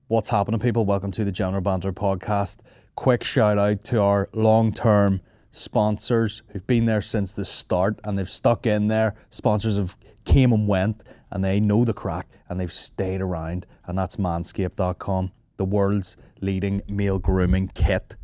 What's happening, people? Welcome to the General Banter podcast. Quick shout out to our long-term sponsors who've been there since the start and they've stuck in there. Sponsors have came and went and they know the crack and they've stayed around, and that's manscaped.com, the world's leading male grooming kit.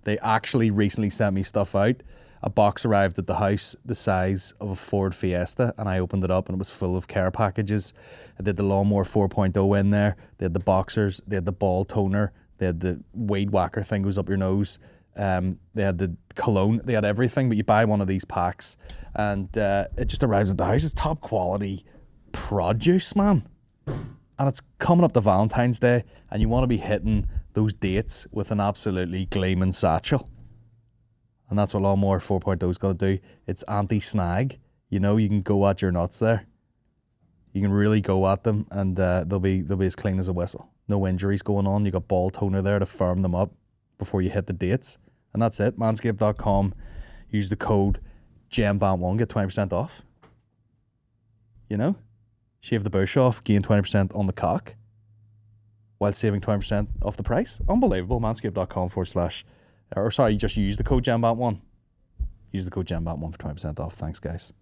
They actually recently sent me stuff out. A box arrived at the house the size of a Ford Fiesta, and I opened it up and it was full of care packages. I did the Lawnmower 4.0 in there. They had the boxers, they had the ball toner, they had the weed whacker thing goes up your nose. They had the cologne, they had everything, but you buy one of these packs and it just arrives at the house. It's top quality produce, man. And it's coming up to Valentine's Day and you want to be hitting those dates with an absolutely gleaming satchel. And that's what Lawnmower 4.0 is going to do. It's anti-snag. You know, you can go at your nuts there. You can really go at them and they'll be as clean as a whistle. No injuries going on. You got ball toner there to firm them up before you hit the dates. And that's it. Manscaped.com. Use the code GEMBANT1. Get 20% off. You know? Shave the bush off. Gain 20% on the cock. While saving 20% off the price. Unbelievable. Manscaped.com / just use the code GEMBANT1. Use the code GEMBANT1 for 20% off. Thanks, guys.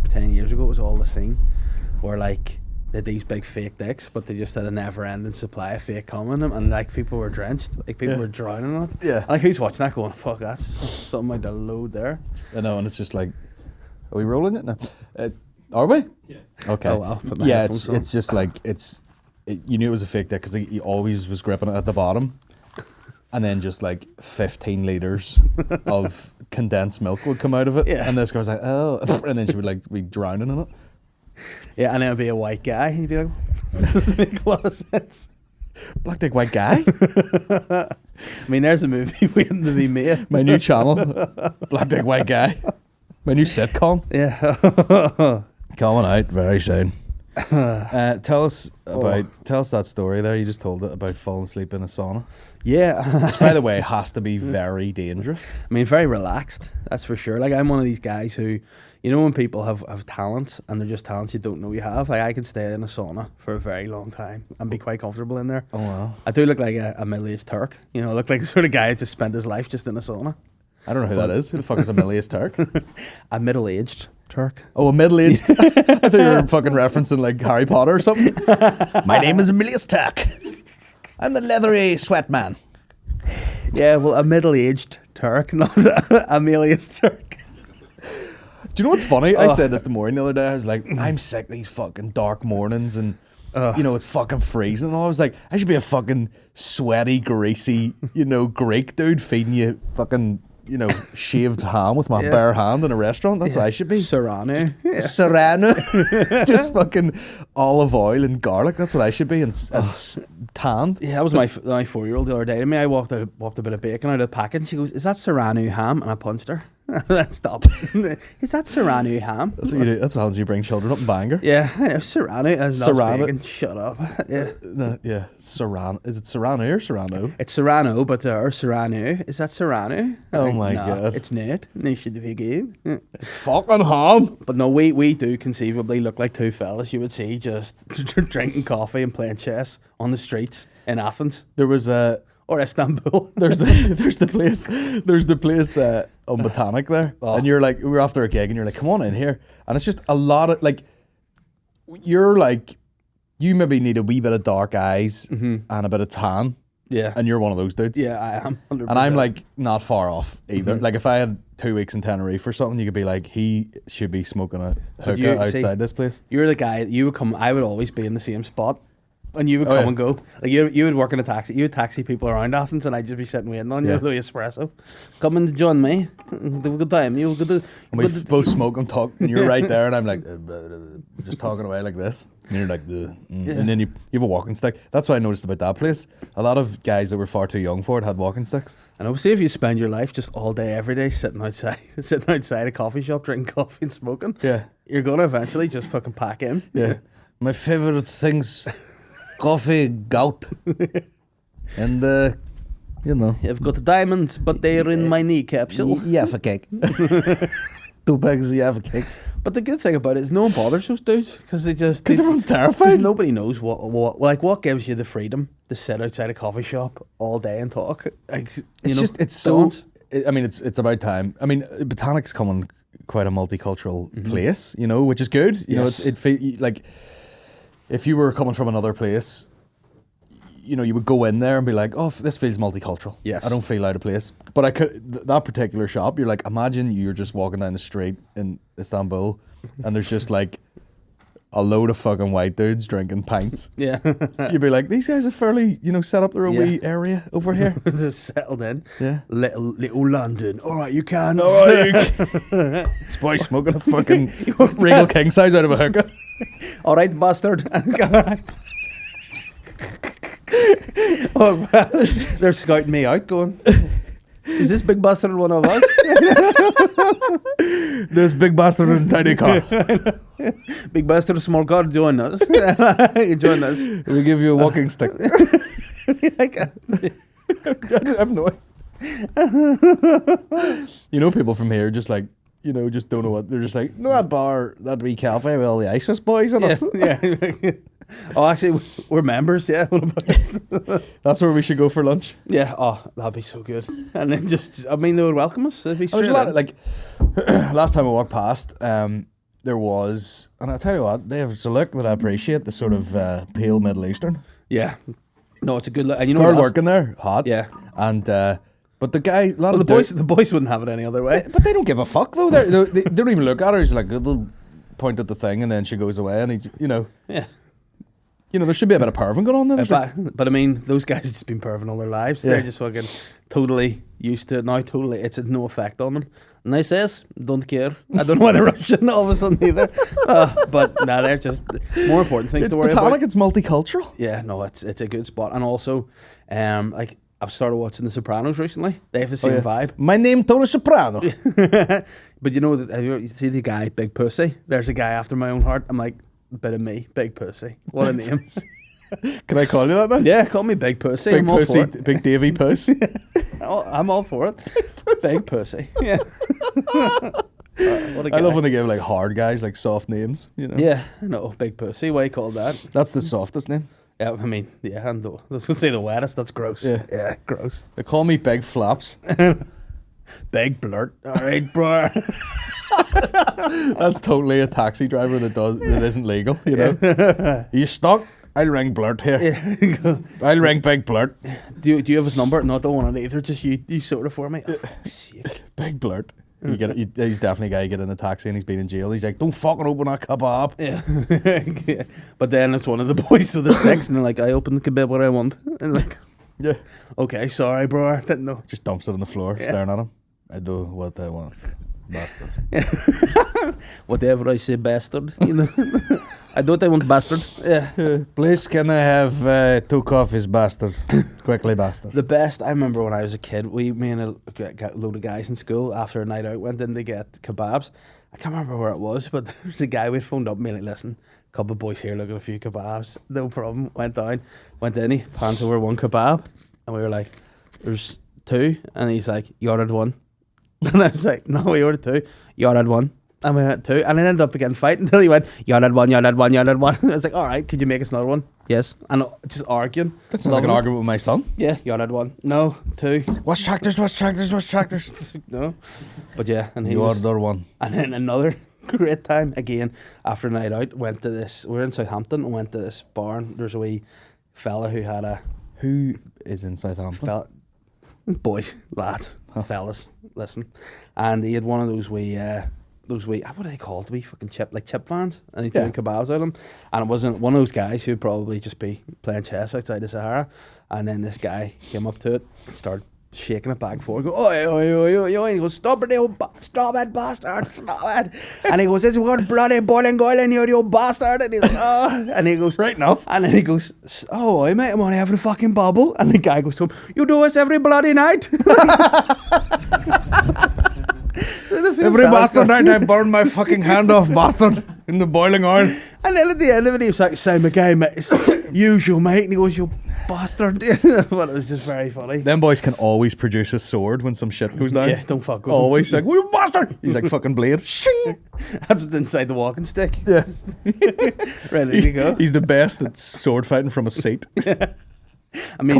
10 years ago, it was all the same. Where, like, they had these big fake dicks, but they just had a never-ending supply of fake cum in them, and, like, people were drenched. Like, people were drowning in it. Yeah. Like, who's watching that going, fuck, that's something like the load there. I know, and it's just like, are we rolling it now? Are we? Yeah. Okay. Oh, well, put my yeah, headphones on. it's just like, you knew it was a fake dick because he always was gripping it at the bottom. And then just like 15 litres of condensed milk would come out of it. Yeah. And this girl was like, oh. And then she would like be drowning in it. Yeah, and then it'd be a white guy, and you'd be like, that doesn't make a lot of sense. Black dick white guy? I mean, there's a movie waiting to be made. My new channel. Black dick white guy. My new sitcom. Yeah. Coming out very soon. Tell us that story there. You just told it about falling asleep in a sauna. Yeah. Which, by the way, has to be very dangerous. I mean, very relaxed, that's for sure. Like, I'm one of these guys who, you know, when people have talents and they're just talents you don't know you have, like, I can stay in a sauna for a very long time and be quite comfortable in there. Oh, wow. I do look like a middle-aged Turk. You know, I look like the sort of guy who just spent his life just in a sauna. I don't know who that is. Who the fuck is a middle-aged Turk? A middle-aged Turk. Oh, a middle-aged... I thought you were fucking referencing like Harry Potter or something. My name is Emilius Turk. I'm the leathery sweat man. Yeah, well, a middle-aged Turk, not a Emilius Turk. Do you know what's funny? I said this to Maureen the other day. I was like, I'm sick of these fucking dark mornings and, you know, it's fucking freezing. And I was like, I should be a fucking sweaty, greasy, you know, Greek dude feeding you fucking, you know, shaved ham with my bare hand in a restaurant. That's what I should be. Serrano. Serrano. Just fucking olive oil and garlic. That's what I should be. And tanned. Yeah, that was my 4-year-old the other day to me. I walked a bit of bacon out of the packet and she goes, is that Serrano ham? And I punched her. Stop. Is that Serrano ham? That's what you do. That's what happens when you bring children up in Bangor. Yeah, I know. Serrano. Serrano. Bacon. Shut up. Yeah. No, yeah. Serrano. Is it Serrano or Serrano? It's Serrano, but Serrano. Is that Serrano? Oh my God. It's not. They should have game. It's fucking ham. But no, we do conceivably look like two fellas you would see just drinking coffee and playing chess on the streets in Athens. There was a... Or Istanbul. There's the place on Botanic there, and you're like, we're after a gig, and you're like, come on in here, and it's just a lot of like, you're like, you maybe need a wee bit of dark eyes and a bit of tan, yeah, and you're one of those dudes. Yeah, I am, 100%. And I'm like not far off either. Like if I had 2 weeks in Tenerife or something, you could be like, he should be smoking a hookah outside this place. You're the guy. You would come. I would always be in the same spot. And you would come and go. Like you would work in a taxi. You would taxi people around Athens, and I'd just be sitting waiting on you with the espresso. Come and join me. Have a good time. And we both smoke and talk, and you're right there, and I'm like, just talking away like this. And you're like, and then you have a walking stick. That's what I noticed about that place. A lot of guys that were far too young for it had walking sticks. And obviously, if you spend your life just all day, every day, sitting outside a coffee shop, drinking coffee and smoking, you're gonna eventually just fucking pack in. Yeah. My favorite things. Coffee, gout, and you know, I've got diamonds, but they're in my knee capsule. Yeah, for cake. Two pegs, you have kicks. But the good thing about it is no one bothers those dudes because everyone's terrified. 'Cause nobody knows what gives you the freedom to sit outside a coffee shop all day and talk. Like, it's about time. I mean, Botanic's coming quite a multicultural place, which is good. You know, like if you were coming from another place, you would go in there and be like, oh, this feels multicultural. Yes. I don't feel out of place. But that particular shop, you're like, imagine you're just walking down the street in Istanbul and there's just like a load of fucking white dudes drinking pints. Yeah. You'd be like, these guys are fairly, set up their own wee area over here. They're settled in. Yeah. Little London. All right, you can. All right, you can. This boy smoking a fucking Regal king size out of a hookah. All right, bastard. Oh, well, they're scouting me out going, is this big bastard one of us? This big bastard in a tiny car. Big bastard, small car, join us. Join us. We give you a walking stick. I have no idea. People from here just like, just don't know what, they're just like, no, that bar, that wee cafe with all the ISIS boys in it. Yeah. Oh, actually, we're members, yeah. That's where we should go for lunch. Yeah, that'd be so good. And then they would welcome us. There's a lot of, last time I walked past, there was, and I'll tell you what, it's a look that I appreciate, the sort of pale Middle Eastern. Yeah. No, it's a good look. And girl working there, hot. Yeah. And, but the guy, the boys wouldn't have it any other way. But they don't give a fuck, though. They don't even look at her. He's like, they'll point at the thing, and then she goes away, and he's, Yeah. There should be a bit of perving going on there. But I mean, those guys have just been perving all their lives. Yeah. They're just fucking totally used to it now. Totally, it's had no effect on them. And I says, don't care. I don't know why they're Russian all of a sudden either. But they're just more important things to worry about. It's multicultural. Yeah, no, it's a good spot. And also, I've started watching The Sopranos recently. They have the same vibe. My name Tony Soprano. But you see the guy, Big Pussy? There's a guy after my own heart. I'm like, bit of me, Big Pussy. What a name. Can I call you that now? Yeah, call me Big Pussy. Big Pussy, Big Davy Puss. I'm all for it. Big Pussy. Yeah. I love when they give hard guys soft names. Yeah, no, Big Pussy. Why you call that? That's the softest name. Yeah, I mean, yeah, and I was gonna say the wettest. That's gross. Yeah, gross. They call me Big Flaps. Big Blurt. All right, bro. That's totally a taxi driver that isn't legal. Are you stuck? I'll ring Blurt here. Yeah. I'll ring Big Blurt. Do you have his number? No, I don't want it either. Just you sort it for me. Oh, Big Blurt. He's definitely a guy you get in the taxi and he's been in jail. He's like, don't fucking open that kebab. Yeah. But then it's one of the boys with the sticks and they're like, I open the kebab what I want. And like, yeah. Okay, sorry, bro. I didn't know. Just dumps it on the floor, staring at him. I do what I want. Bastard. Whatever I say, bastard. I do what I want, bastard. Yeah. Please, can I have 2 coffees, bastard? Quickly, bastard. The best, I remember when I was a kid, me and a load of guys in school, after a night out, went in to get kebabs. I can't remember where it was, but there was a guy we'd phoned up and been like, listen, a couple of boys here looking at a few kebabs. No problem. Went in, he pans over 1 kebab, and we were like, there's 2, and he's like, you ordered 1. And I was like, no, we ordered 2. You ordered 1. And we went 2. And I ended up getting fight until he went, you ordered 1, you ordered 1, you ordered 1. And I was like, all right, could you make us another one? Yes. And just arguing. That sounds like an argument with my son. Yeah, you ordered 1. No, 2. What's tractors? No. But yeah. And you ordered 1. And then another great time, again, after a night out, went to this, we were in Southampton and went to this bar. And there's a wee fella who had a... Who is in Southampton? Boys, lads, fellas, listen. And he had one of those wee, what are they called? Wee fucking chip vans. And he's doing kebabs out of them. And it wasn't one of those guys who'd probably just be playing chess outside the Sahara. And then this guy came up to it and started shaking it back and forth. Go, oi, oi, oi, oi, oi. And he goes, stop it, bastard, stop it. And he goes, this is what bloody boiling oil in here, you bastard. And he's like, oh. And he goes, right enough. And then he goes, oh, oi, mate, I'm only having a fucking bubble. And the guy goes to him, you do this every bloody night. Every bastard night I burn my fucking hand off, bastard, in the boiling oil. And then at the end of it, he was like, same again, mate. It's usual, mate. And he goes, bastard. But it was just very funny. Them boys can always produce a sword when some shit goes down. Yeah, don't fuck with Always like, "You bastard!" He's like fucking blade. Shing! That's just inside the walking stick. Yeah. Ready to go. He's the best at sword fighting from a seat. I mean,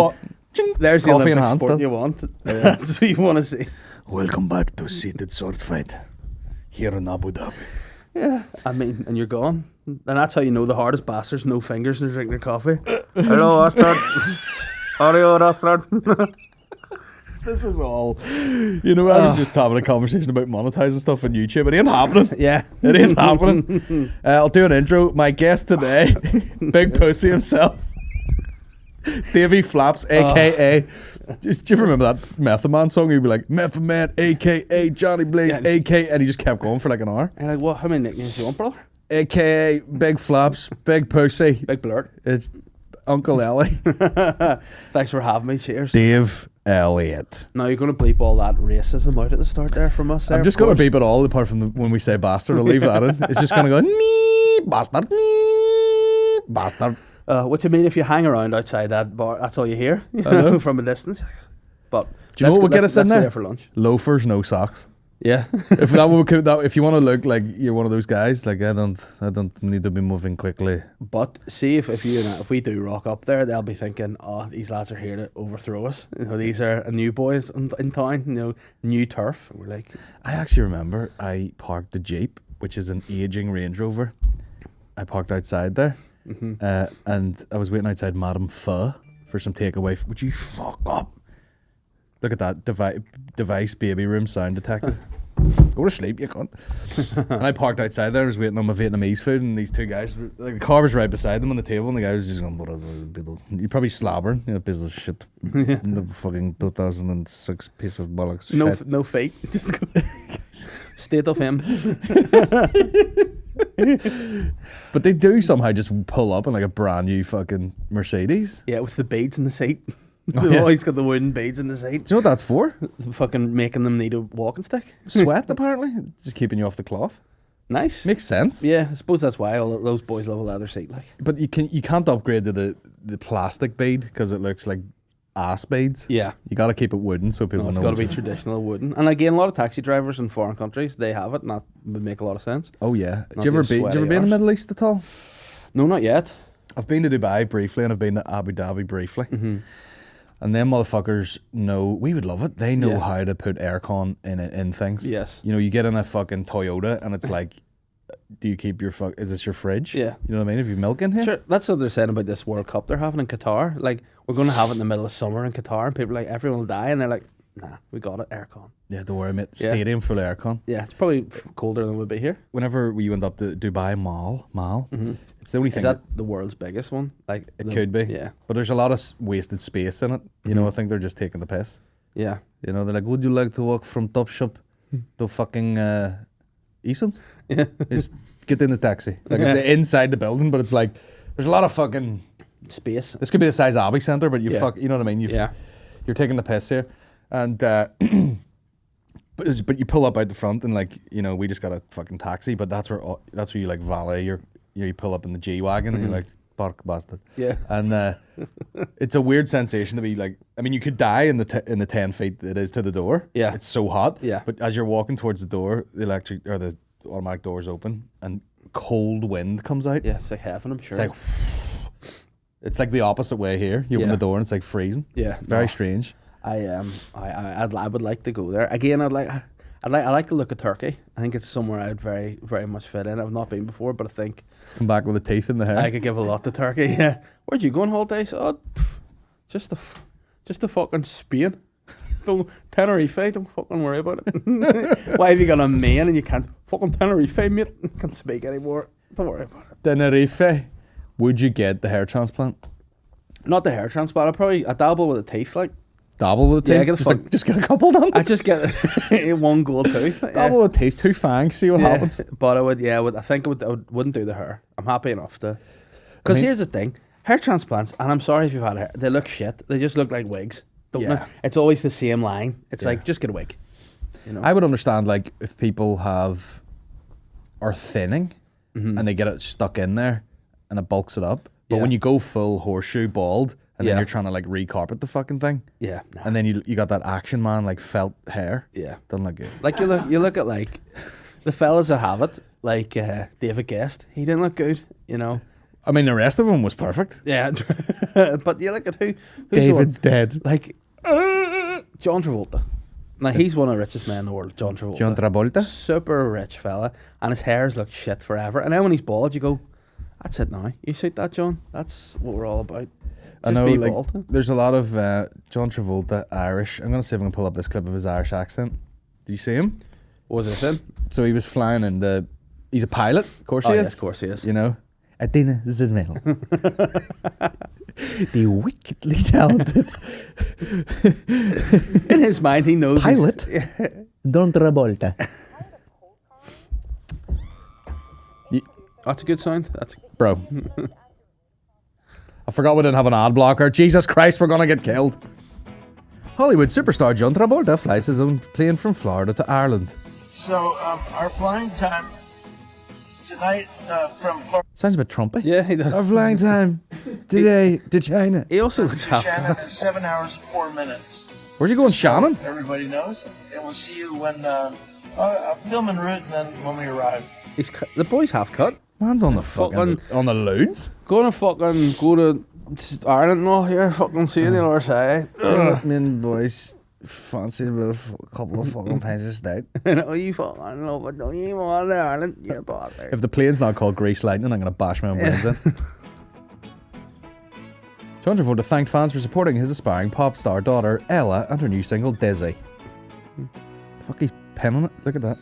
there's the Coffee Olympic and sport handstand. you want. That's what you want to see. Welcome back to seated sword fight here in Abu Dhabi. Yeah, I mean, and you're gone. And that's how you know the hardest bastards, no fingers, and they're drinking their coffee. Hello, bastard. How are you, bastard? This is all. You know, I was just having a conversation about monetizing stuff on YouTube. It ain't happening. Yeah. It ain't happening. I'll do an intro. My guest today, big pussy himself, Davey Flaps, aka. Do you remember that Method Man song? He'd be like, Method Man, aka Johnny Blaze, Yeah, aka, and he just kept going for like an hour. And like, what? How many nicknames do you want, brother? AKA Big Flaps, Big Pussy. Big blurt. It's Uncle Ellie. Thanks for having me. Cheers. Dave Elliott. Now you're going to bleep all that racism out at the start there from us. There, I'm just going to beep it all apart from when we say bastard. I'll leave that in. It's just going to go, nee, bastard, nee, bastard. What you mean if you hang around outside that bar? That's all you hear, from a distance. But Do you know what would get us in let's go there? for lunch. Loafers, no socks. Yeah. If if you want to look like you're one of those guys, like I don't need to be moving quickly. But see if we do rock up there, they'll be thinking, oh, these lads are here to overthrow us. You know, these are new boys in town. You know, new turf. We're like, I actually remember I parked the Jeep, which is an aging Range Rover. I parked outside there, and I was waiting outside Madame Pho for some takeaway. Would you fuck up? Look at that device baby room sound detected. Go to sleep, you cunt. And I parked outside there. I was waiting on my Vietnamese food, and these two guys, like the car was right beside them on the table, and the guy was just going, "You probably slobbering, you know, piece of shit." The fucking 2006 piece of bollocks. Shit. No fate. Just go. State of him. But they do somehow just pull up in like a brand new fucking Mercedes. Yeah, with the beads in the seat. Oh, They've yeah. always got the wooden beads in the seat. Do you know what that's for? Fucking making them need a walking stick. Sweat, apparently. Just keeping you off the cloth. Nice. Makes sense. Yeah, I suppose that's why all those boys love a leather seat. Like, But you can't upgrade to the plastic bead because it looks like ass beads. yeah, You got to keep it wooden so people no, it's know. got to be what's- traditional wooden. And again, a lot of taxi drivers in foreign countries, they have it. And that would make a lot of sense. Oh yeah. Not Do you ever these be in sweaty the arse. Middle East at all? No, not yet. I've been to Dubai briefly and I've been to Abu Dhabi briefly. Mm-hmm. And them motherfuckers know, we would love it. They know Yeah. how to put aircon in things. Yes. You know, you get in a fucking Toyota and it's like, do you keep your is this your fridge? Yeah. You know what I mean? Have you milk in here? Sure, that's what they're saying about this World Cup they're having in Qatar. Like, we're going to have it in the middle of summer in Qatar, and people are like, everyone will die, and they're like, nah, we got it, aircon. Yeah, don't worry, mate. Yeah. Stadium full of aircon. Yeah, it's probably colder than it would be here. Whenever we went up to Dubai Mall, it's the only thing Is that the world's biggest one? Like, it could be. Yeah, But there's a lot of wasted space in it. You know, I think they're just taking the piss. yeah. You know, they're like, would you like to walk from Topshop to fucking Eason's? Yeah. Just get in the taxi. Like, it's inside the building, but it's like, there's a lot of fucking... Space. This could be the size Abbey Centre, but you Yeah. you know what I mean? Yeah. You're taking the piss here. And, but you pull up out the front and like, you know, we just got a fucking taxi, but that's where you like valet, you pull up in the G-Wagon and you're like, park bastard. Yeah. And it's a weird sensation to be like, I mean, you could die in the 10 feet it is to the door. Yeah. It's so hot. Yeah. But as you're walking towards the door, the automatic doors open and cold wind comes out. Yeah, it's like heaven, I'm sure. It's like, it's like the opposite way here. You open Yeah. the door and it's like freezing. yeah. Very no. strange. I would like to go there again. I like to look at Turkey. I think it's somewhere I'd very, very much fit in. I've not been before, but I think Come back with the teeth in the hair. I could give a lot to Turkey. Yeah, where'd you go on holidays? Oh, just the fucking Spain. Don't Tenerife. Don't fucking worry about it. Why have you got a man and you can't fucking Tenerife, mate? Can't speak anymore. Don't worry about it. Tenerife. Would you get the hair transplant? Not the hair transplant. I dabble with the teeth, like. Dabble with the Yeah, teeth? get a Just get a couple done. I just get one gold tooth. Dabble with the teeth, 2 fangs, see what happens. But I wouldn't do the hair. I'm happy enough to. Because here's the thing: hair transplants, and I'm sorry if you've had hair, they look shit. They just look like wigs, don't Yeah. they? It's always the same line. It's Yeah. like just get a wig. You know. I would understand like if people are thinning and they get it stuck in there and it bulks it up. But Yeah. when you go full horseshoe bald and then Yeah. you're trying to like recarpet the fucking thing, Yeah. Nah. and then you got that Action Man like felt hair, Yeah. doesn't look good. Like you look at like the fellas that have it, like David Guest. He didn't look good, you know. I mean, the rest of them was perfect. Yeah. But you look at who's David's dead. like John Travolta. Now he's one of the richest men in the world, John Travolta. John Travolta. Super rich fella, and his hair's looked shit forever. And then when he's bald, you go, "That's it now. You suit that, John. That's what we're all about." I Just know, be like, bald. there's a lot of John Travolta Irish. I'm gonna see if I can pull up this clip of his Irish accent. Do you see him? What was this in? So he was flying in the. He's a pilot, of course he is. Yes, of course he is. You know, Adina Zizmel. The wickedly talented In his mind, he knows pilot, Don Travolta. That's a good sound. That's Bro. I forgot we didn't have an ad blocker. Jesus Christ, we're gonna get killed. Hollywood superstar John Travolta flies his own plane from Florida to Ireland. So our flying time tonight from Florida Sounds a bit Trumpy. yeah. He does. Our flying time today to China. He also looks to half Shannon cut. is 7 hours and 4 minutes. Where's he going, Shannon? Everybody knows, and we'll see you when I'm filming route, and then when we arrive. The boy's half cut. Man's on the fucking on the loads. Go to Ireland and all here. Fucking see you on the other side. Men boys fancy a couple of fucking pints of stout. No, you fucking love it. Don't you want Ireland? You bastard. If the plane's not called Grease Lightning, I'm gonna bash my own brains in. John Travolta thanked fans for supporting his aspiring pop star daughter Ella and her new single Dizzy. Fuck, he's penning it. Look at that.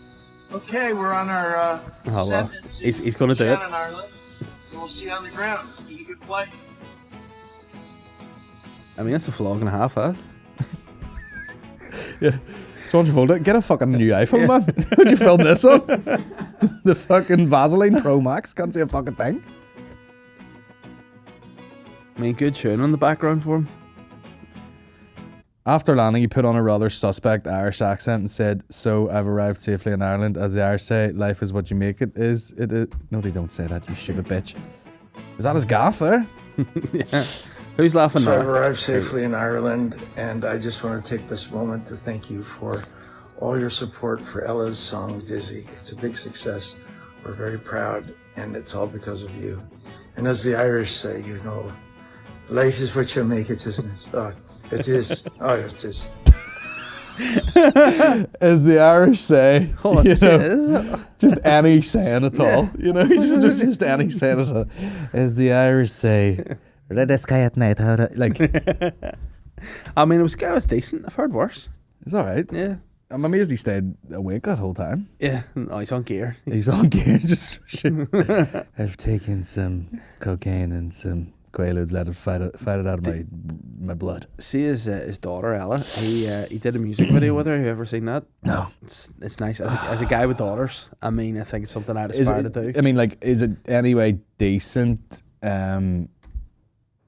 Okay, we're on our well. set into He's gonna do it. Shannon, Ireland. And we'll see you on the ground. You good flight. I mean, that's a vlog and a half, huh? Yeah. John Travolta, get a fucking new iPhone, man. Who'd you film this on? The fucking Vaseline Pro Max. Can't see a fucking thing. I mean, good tune on the background for him. After landing, he put on a rather suspect Irish accent and said, "So I've arrived safely in Ireland. As the Irish say, life is what you make it. Is it? No, they don't say that, you stupid bitch." Is that his gaff there? Yeah. Who's laughing So I've now? arrived safely in Ireland, and I just want to take this moment to thank you for all your support for Ella's song Dizzy. It's a big success. We're very proud, and it's all because of you. And as the Irish say, you know, life is what you make it, isn't it? Oh, it is. Oh, it is. As the Irish say, Oh, you it know, is. just any saying at all. You know, just any saying at all. As the Irish say, let us sky at night. How to, like, I mean, it was decent. I've heard worse. it's all right. Yeah. I'm amazed he stayed awake that whole time. Yeah. Oh, he's on gear. He's on gear, just I've taken some cocaine and some Quaaludes, let it fight it out of my blood. See his daughter Ella. He did a music video with her. Have you ever seen that? No. It's nice. As a guy with daughters, I mean, I think it's something I'd Is aspire it, to do. I mean, like, is it anyway decent?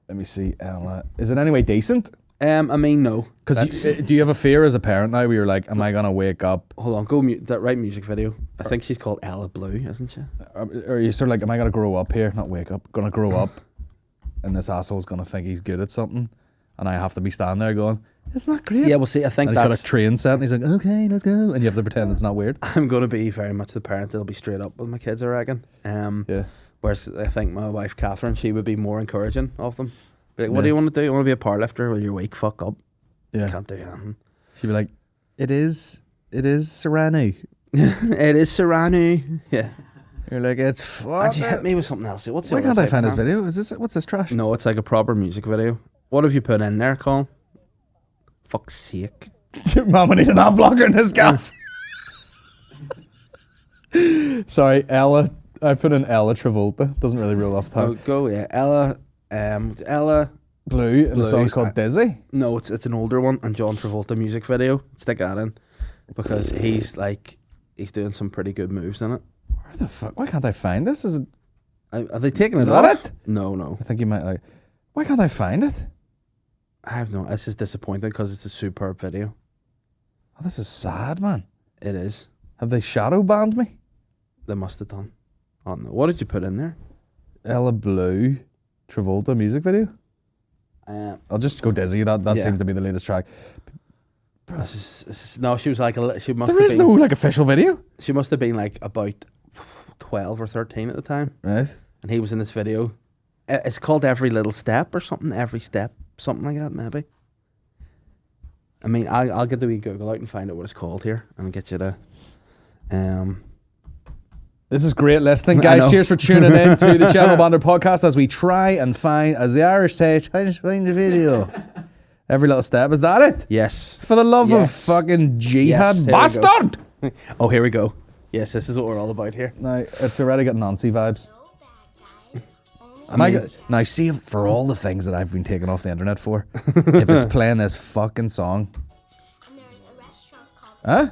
Let me see, Ella. Is it anyway decent? I mean, no. Because do you have a fear as a parent now where you're like, am I going to wake up? Hold on, go that right music video. I think she's called Ella Blue, isn't she? Or you sort of like, am I going to grow up here? Not wake up. Going to grow up and this asshole's going to think he's good at something and I have to be standing there going, it's not great. Yeah, well, see, I think And he's got that's. a train set and he's like, okay, let's go. And you have to pretend it's not weird. I'm going to be very much the parent that'll be straight up with my kids, I reckon. Yeah. Whereas I think my wife Catherine, she would be more encouraging of them. Be like, what Yeah. do you want to do? You want to be a powerlifter? Well, you're weak. Fuck up. Yeah. Can't do anything. She'd be like, it is Serrano. It is Serrano. Yeah. You're like, it's And fuck. she hit me with something else. What's the Why other can't I type find of his man? video? Is this what's this trash? No, it's like a proper music video. What have you put in there, Colin? Fuck's sake. Mama need an ad blocker in his gaff. Sorry, Ella. I put in Ella Travolta. Doesn't really roll off the Oh, tongue. go, yeah. Ella. Blue, and the Blue, song's called Dizzy. No, it's an older one, and John Travolta music video. Stick that in. Because he's doing some pretty good moves in it. Where the fuck? Why can't I find this? Is it? Have they taken Is it that off? it? No. I think you might like. Why can't I find it? I have no. This is disappointing because it's a superb video. Oh, this is sad, man. It is. Have they shadow banned me? They must have done. Oh no. What did you put in there? Ella Blue. Travolta music video? I'll just go Dizzy. That Yeah. seems to be the latest track. No, she was like she must. There have is been, no like official video, She must have been like about 12 or 13 at the time, right? and he was in this video. It's called Every Little Step or something. Every Step, something like that, maybe. I mean, I'll get the wee Google out and find out what it's called here, and get you to. This is great listening, I guys. know. Cheers for tuning in to the General Banter podcast as we try and find, as the Irish say, try and find the video. Every little step. Is that it? Yes. For the love of Yes. fucking jihad Yes, here we go. bastard! Oh, here we go. Yes, this is what we're all about here. Now, it's already got Nancy vibes. Now, see, for all the things that I've been taken off the internet for, if it's playing this fucking song. And there's a restaurant called Huh?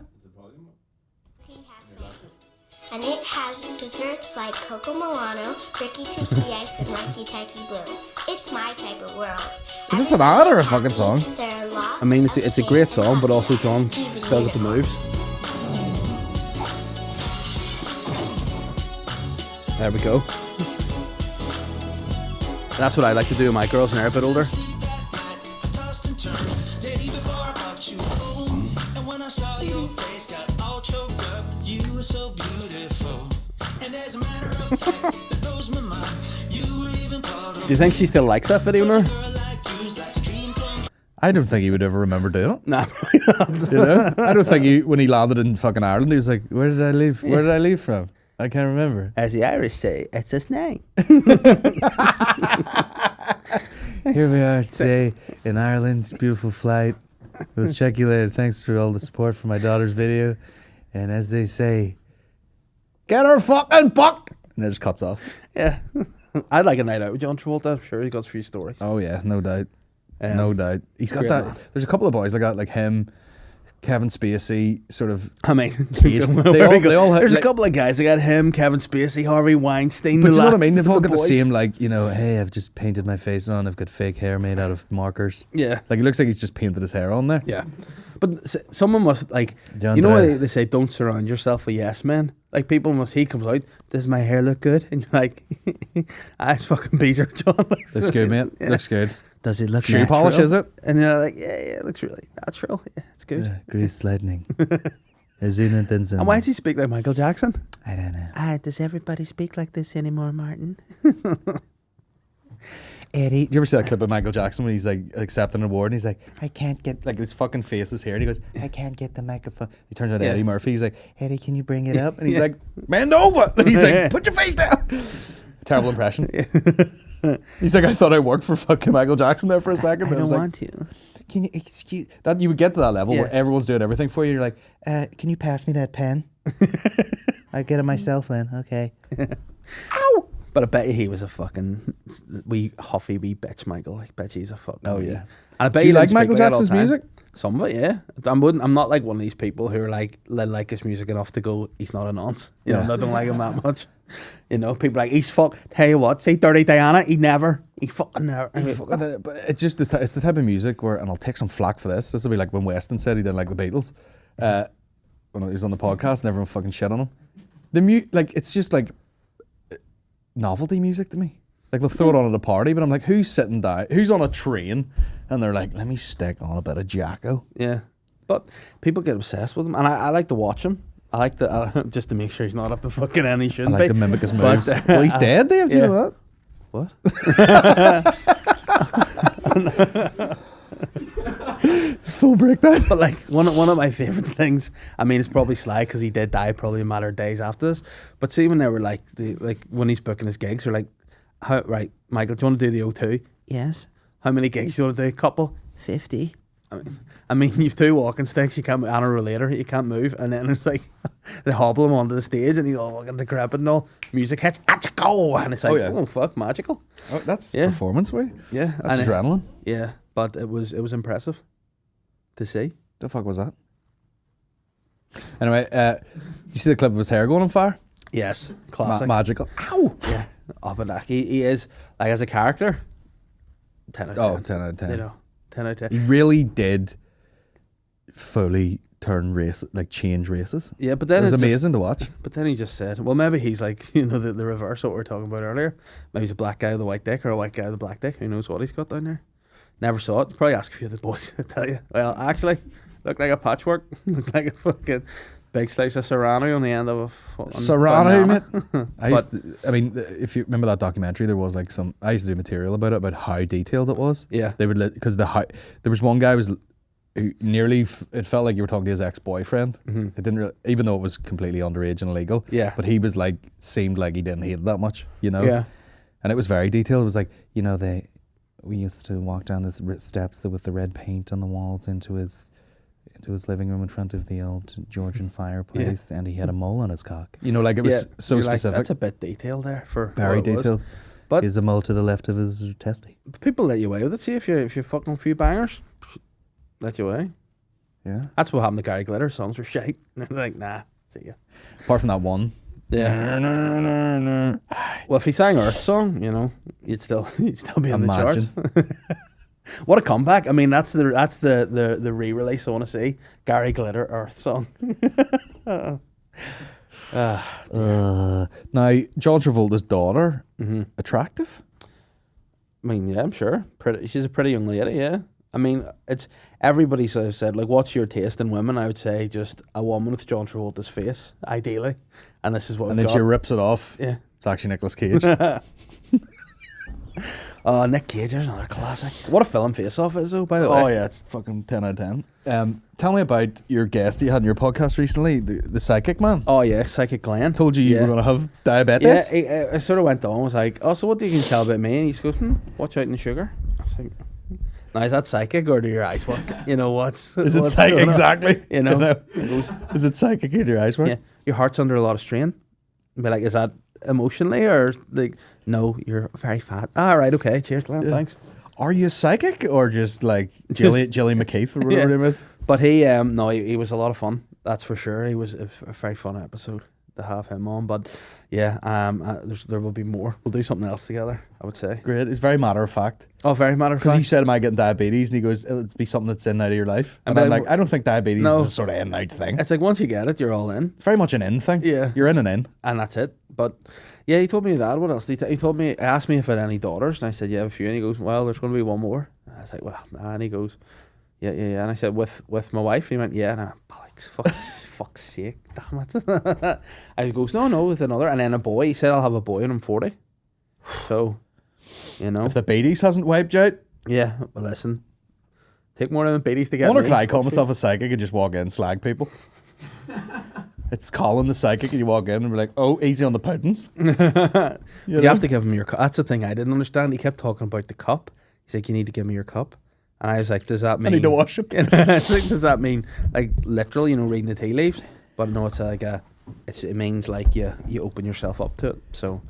and it has desserts like Coco Milano, Ricky Tiki Ice, and Rocky Taiki Blue. It's my type of world. Is this an ad or a fucking song? There are lots I mean, it's a of great things song, but also to John's watch. still got the moves. There we go. That's what I like to do with my girls when they're a bit older. Do you think she still likes that video now? I don't think he would ever remember doing it. Nah, probably not. You know? I don't think when he landed in fucking Ireland, he was like, where did I leave? Where did I leave from? I can't remember. As the Irish say, it's his name. Here we are today in Ireland. Beautiful flight. We'll check you later. Thanks for all the support for my daughter's video. And as they say, get her fucking buck. And it just cuts off. Yeah. I'd like a night out with John Travolta. I'm sure he's got a few stories. Oh yeah, no doubt. No doubt. He's got great that. man. There's a couple of boys that got like him, Kevin Spacey, sort of. I mean, Cage. They all have, there's like- a couple of guys that got him, Kevin Spacey, Harvey Weinstein. But the you know la- what I mean? They've all got the boys. same, like, you know, hey, I've just painted my face on. I've got fake hair made out of markers. Yeah. Like, it looks like he's just painted his hair on there. Yeah. But someone must, like, John you know Dre. what they say, don't surround yourself with yes men. Like, people must, he comes out, does my hair look good? And you're like, it's fucking Beezer, John. Looks good, mate. Yeah. Looks good. Does it look Shoe natural? polish, is it? And you're like, yeah, it looks really natural. Yeah, it's good. Grease lightning. And And why does he speak like Michael Jackson? I don't know. Does everybody speak like this anymore, Martin? Eddie. Do you ever see that clip of Michael Jackson when he's like accepting an award and he's like, I can't get, like, his fucking face is here and he goes, I can't get the microphone. He turns out Yeah. Eddie Murphy. He's like, Eddie, can you bring it up? And he's like, bend over. And he's like, put your face down. Terrible impression. He's like, I thought I worked for fucking Michael Jackson there for a second. I don't was like, want to. Can you excuse that? You would get to that level where Yeah. everyone's doing everything for you. You're like, can you pass me that pen? I get it myself then. Okay. Ow! But I bet you he was a fucking wee huffy wee bitch, Michael. I bet he's a fucking. Oh, yeah. And I bet Do you didn't like speak Michael that all Jackson's the time. music? Some of it, yeah. I'm not like one of these people who are like like his music enough to go, he's not a nonce. You Yeah. know, I don't like him that much. You know, people are like, he's fuck. Tell you what, say Dirty Diana, he fucking never. But it's just it's the type of music where, and I'll take some flack for this. This will be like when Weston said he didn't like the Beatles when he was on the podcast, and everyone fucking shit on him. Like, it's just like novelty music to me. Like, they'll throw it on at a party, but I'm like, who's sitting down? Who's on a train? And they're like, let me stick on a bit of Jacko. Yeah, but people get obsessed with him, and I like to watch him. I like to just to make sure he's not up to fucking any. I Shouldn't like be. to mimic his But, moves. Well, he's dead, Dave. Do you yeah. know What? that? Full breakdown. But like one of my favorite things, I mean, it's probably Sly because he did die probably a matter of days after this. But see, when they were like when he's booking his gigs, they're like, "How right, Michael? Do you want to do the O2? Yes. How many gigs do you want to do? Couple? 50. I mean, you've two walking sticks. You can't and a rollator. You can't move, and then it's like they hobble him onto the stage, and he's all fucking decrepit and all. Music hits, go, and it's like, oh fuck, magical. Oh, that's Yeah. performance way. Yeah, That's and adrenaline. yeah, but it was impressive to see. The fuck was that? Anyway, do you see the clip of his hair going on fire? Yes, classic. Magical. Ow! Yeah. Oh, but like, he is, like, as a character, 10 out of 10. Oh, 10 out of 10. You know, 10 out of 10. He really did fully turn race, like change races. Yeah, but then It was it just- amazing to watch. But then he just said, well, maybe he's like, the reverse of what we were talking about earlier. Maybe he's a black guy with a white dick or a white guy with a black dick. Who knows what he's got down there? Never saw it. Probably ask a few of the boys to tell you. Well, actually, looked like a patchwork. Looked like a fucking big slice of serrano on the end of a fucking Serrano, mate. banana. I mean, if you remember that documentary, there was like I used to do material about it, about how detailed it was. Yeah. They would, because there was one guy who nearly, it felt like you were talking to his ex-boyfriend. It didn't really, even though it was completely underage and illegal. Yeah. But he was like, seemed like he didn't hate it that much, Yeah. And it was very detailed. It was like, we used to walk down the steps with the red paint on the walls into his living room in front of the old Georgian fireplace, and he had a mole on his cock. Like it was so you're specific. Like, that's a bit detailed there for Very what it was. detailed. But Here's a mole to the left of his testy. people let you away with it. See if you fucking a few bangers, let you away. Yeah. That's what happened to Gary Glitter. Songs were shite. They're like, nah, see ya. Apart from that one. Yeah. Well, if he sang Earth song, you'd still be in the charts. What a comeback! I mean, that's the re-release I want to see. Gary Glitter Earth song. Now, John Travolta's daughter, attractive? I mean, yeah, I'm sure. Pretty. She's a pretty young lady. Yeah. I mean, it's everybody said like, what's your taste in women? I would say just a woman with John Travolta's face, ideally, and this is what. And we've then she got. rips it off. Yeah. It's actually Nicolas Cage. Oh, Nick Cage, there's another classic. What a film Face Off is, though, by the way. Oh yeah, it's fucking 10 out of 10. Tell me about your guest you had on your podcast recently, the psychic man. Oh, yeah, Psychic Glenn. Told you were going to have diabetes. Yeah, I sort of went on, was like, oh, so what do you can tell about me? And he just goes, watch out in the sugar. I was like, now, is that psychic or do your eyes work? What's... Is it what's psychic? going on? Exactly. You know? He goes, is it psychic in your eyes work? Yeah, your heart's under a lot of strain. Be like, is that emotionally or like, no, you're very fat. Ah, right, okay, cheers, Glenn, thanks. Are you psychic or just like Jilly McKeith or whatever her name is? But he was a lot of fun, that's for sure. He was a very fun episode to have him on. But yeah, there will be more. We'll do something else together, I would say. Great. It's very matter of fact. Oh, very matter of fact. Because you said, am I getting diabetes? And he goes, it'll be something that's in and out of your life. And I'm like, I don't think diabetes is a sort of in and out thing. It's like once you get it, you're all in. It's very much an in thing. Yeah. You're in and in. And that's it. But yeah, he told me that. What else? He told me, asked me if I had any daughters. And I said, yeah, I have a few. And he goes, well, there's going to be one more. And I was like, well, nah. And he goes, yeah. And I said, with my wife? He went, yeah. And I went, fuck's sake, damn it. I goes, no, with another. And then a boy. He said, I'll have a boy when I'm 40. So, If the beaties hasn't wiped you out. Yeah, well, listen. Take more than the beaties to get I wonder, me. could I call myself a psychic and just walk in and slag people? It's Colin the psychic, and you walk in and be like, oh, easy on the puddings. You have to give him your cup. That's the thing I didn't understand. He kept talking about the cup. He's like, you need to give me your cup. And I was like, does that mean... I need to wash it. It's like, does that mean, like, literal, reading the tea leaves? But no, it's like it means like you open yourself up to it. So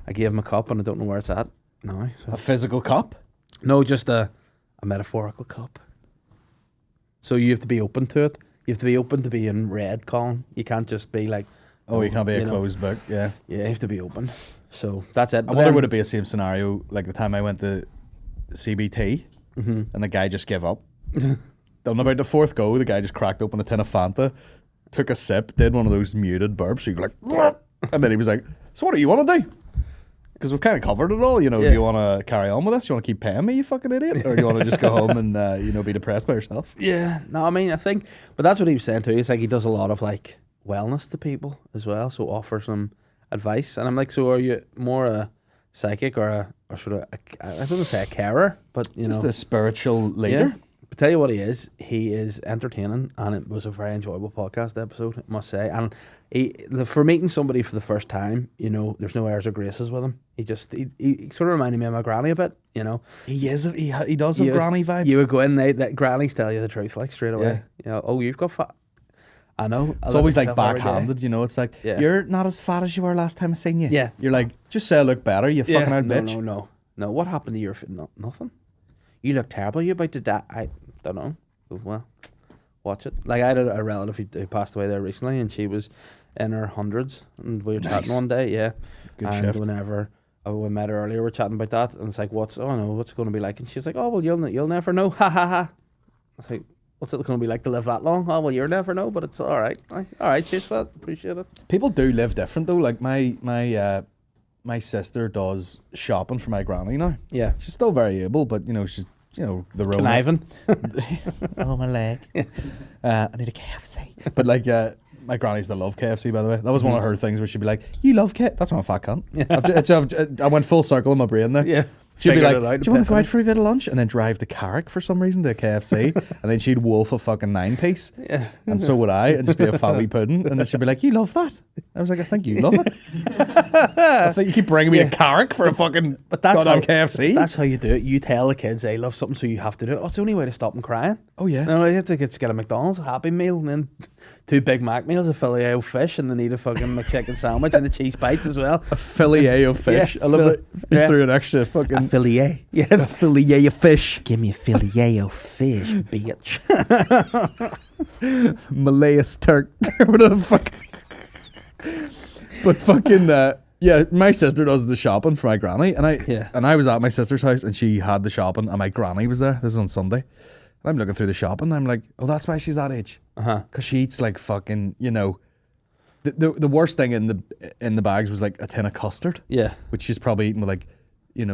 I gave him a cup and I don't know where it's at now. So. A physical cup? No, just a metaphorical cup. So you have to be open to it. You have to be open to being read, Colin. You can't just be like... Oh, you can't be a closed book, yeah. Yeah, you have to be open. So that's it. I wonder, would it be the same scenario like the time I went to CBT and the guy just gave up? On about the fourth go, the guy just cracked open a tin of Fanta, took a sip, did one of those muted burps, you go like... And then he was like, so what do you want to do? Because we've kind of covered it all, do you want to carry on with this? You want to keep paying me, you fucking idiot? Or do you want to just go home and, be depressed by yourself? Yeah, no, I mean, I think, but that's what he was saying too. It's like he does a lot of like wellness to people as well, so offers them advice. And I'm like, so are you more a psychic or sort of, I don't want to say a carer, but Just a spiritual leader? Yeah. But tell you what he is entertaining, and it was a very enjoyable podcast episode, I must say. And for meeting somebody for the first time, there's no airs or graces with him. He sort of reminded me of my granny a bit, He is. He does have granny vibes. You would go in, that grannies tell you the truth, like straight away. Yeah. Oh, you've got fat. I know. It's always like backhanded, it's like, you're not as fat as you were last time I seen you. Yeah. You're like, just say I look better, you fucking out bitch. No. What happened to your nothing? You look terrible. You about to die? I don't know. Well, watch it. Like I had a relative who passed away there recently, and she was in her hundreds, and we were chatting one day. Yeah, good and shift. Whenever we met her earlier, we were chatting about that, and it's like, what's going to be like? And she was like, oh well, you'll never know. Ha ha ha. I was like, What's it going to be like to live that long? Oh, well, you'll never know, but it's all right. All right, cheers for that. Appreciate it. People do live different though. Like my sister does shopping for my granny now. Yeah. She's still very able, but she's the Rona. Conniving. Oh, my leg. I need a KFC. But like my granny used to love KFC, by the way. That was one of her things where she'd be like, "You love KFC? That's not a fat cunt." I went full circle in my brain there. Yeah. She'd be like, Figured it out, "Do you want to go out epiphany. for a bit of lunch?" And then drive to Carrick for some reason to a KFC. And then she'd wolf a fucking 9-piece. Yeah. And so would I. And just be a fat wee pudding. And then she'd be like, "You love that?" I was like, "I think you love it." I think you keep bringing me to Carrick for a fucking goddamn KFC. That's how you do it. You tell the kids they love something, so you have to do it. Oh, it's the only way to stop them crying. Oh, yeah. No, you have to get a McDonald's, a Happy Meal, and then 2 Big Mac meals, a filet o fish, and they need a fucking McChicken sandwich and the cheese bites as well. A fillet of fish. Yeah, I love it. You yeah. threw an extra fucking... A filet. a fillet of fish. Give me a filet o fish, bitch. Malayas Turk. Whatever the fuck. But fucking... yeah, my sister does the shopping for my granny, and I was at my sister's house, and she had the shopping, and my granny was there. This is on Sunday. And I'm looking through the shopping, and I'm like, oh, that's why she's that age. Because she eats like fucking, the worst thing in the bags was like a tin of custard. Yeah. Which she's probably eating with like,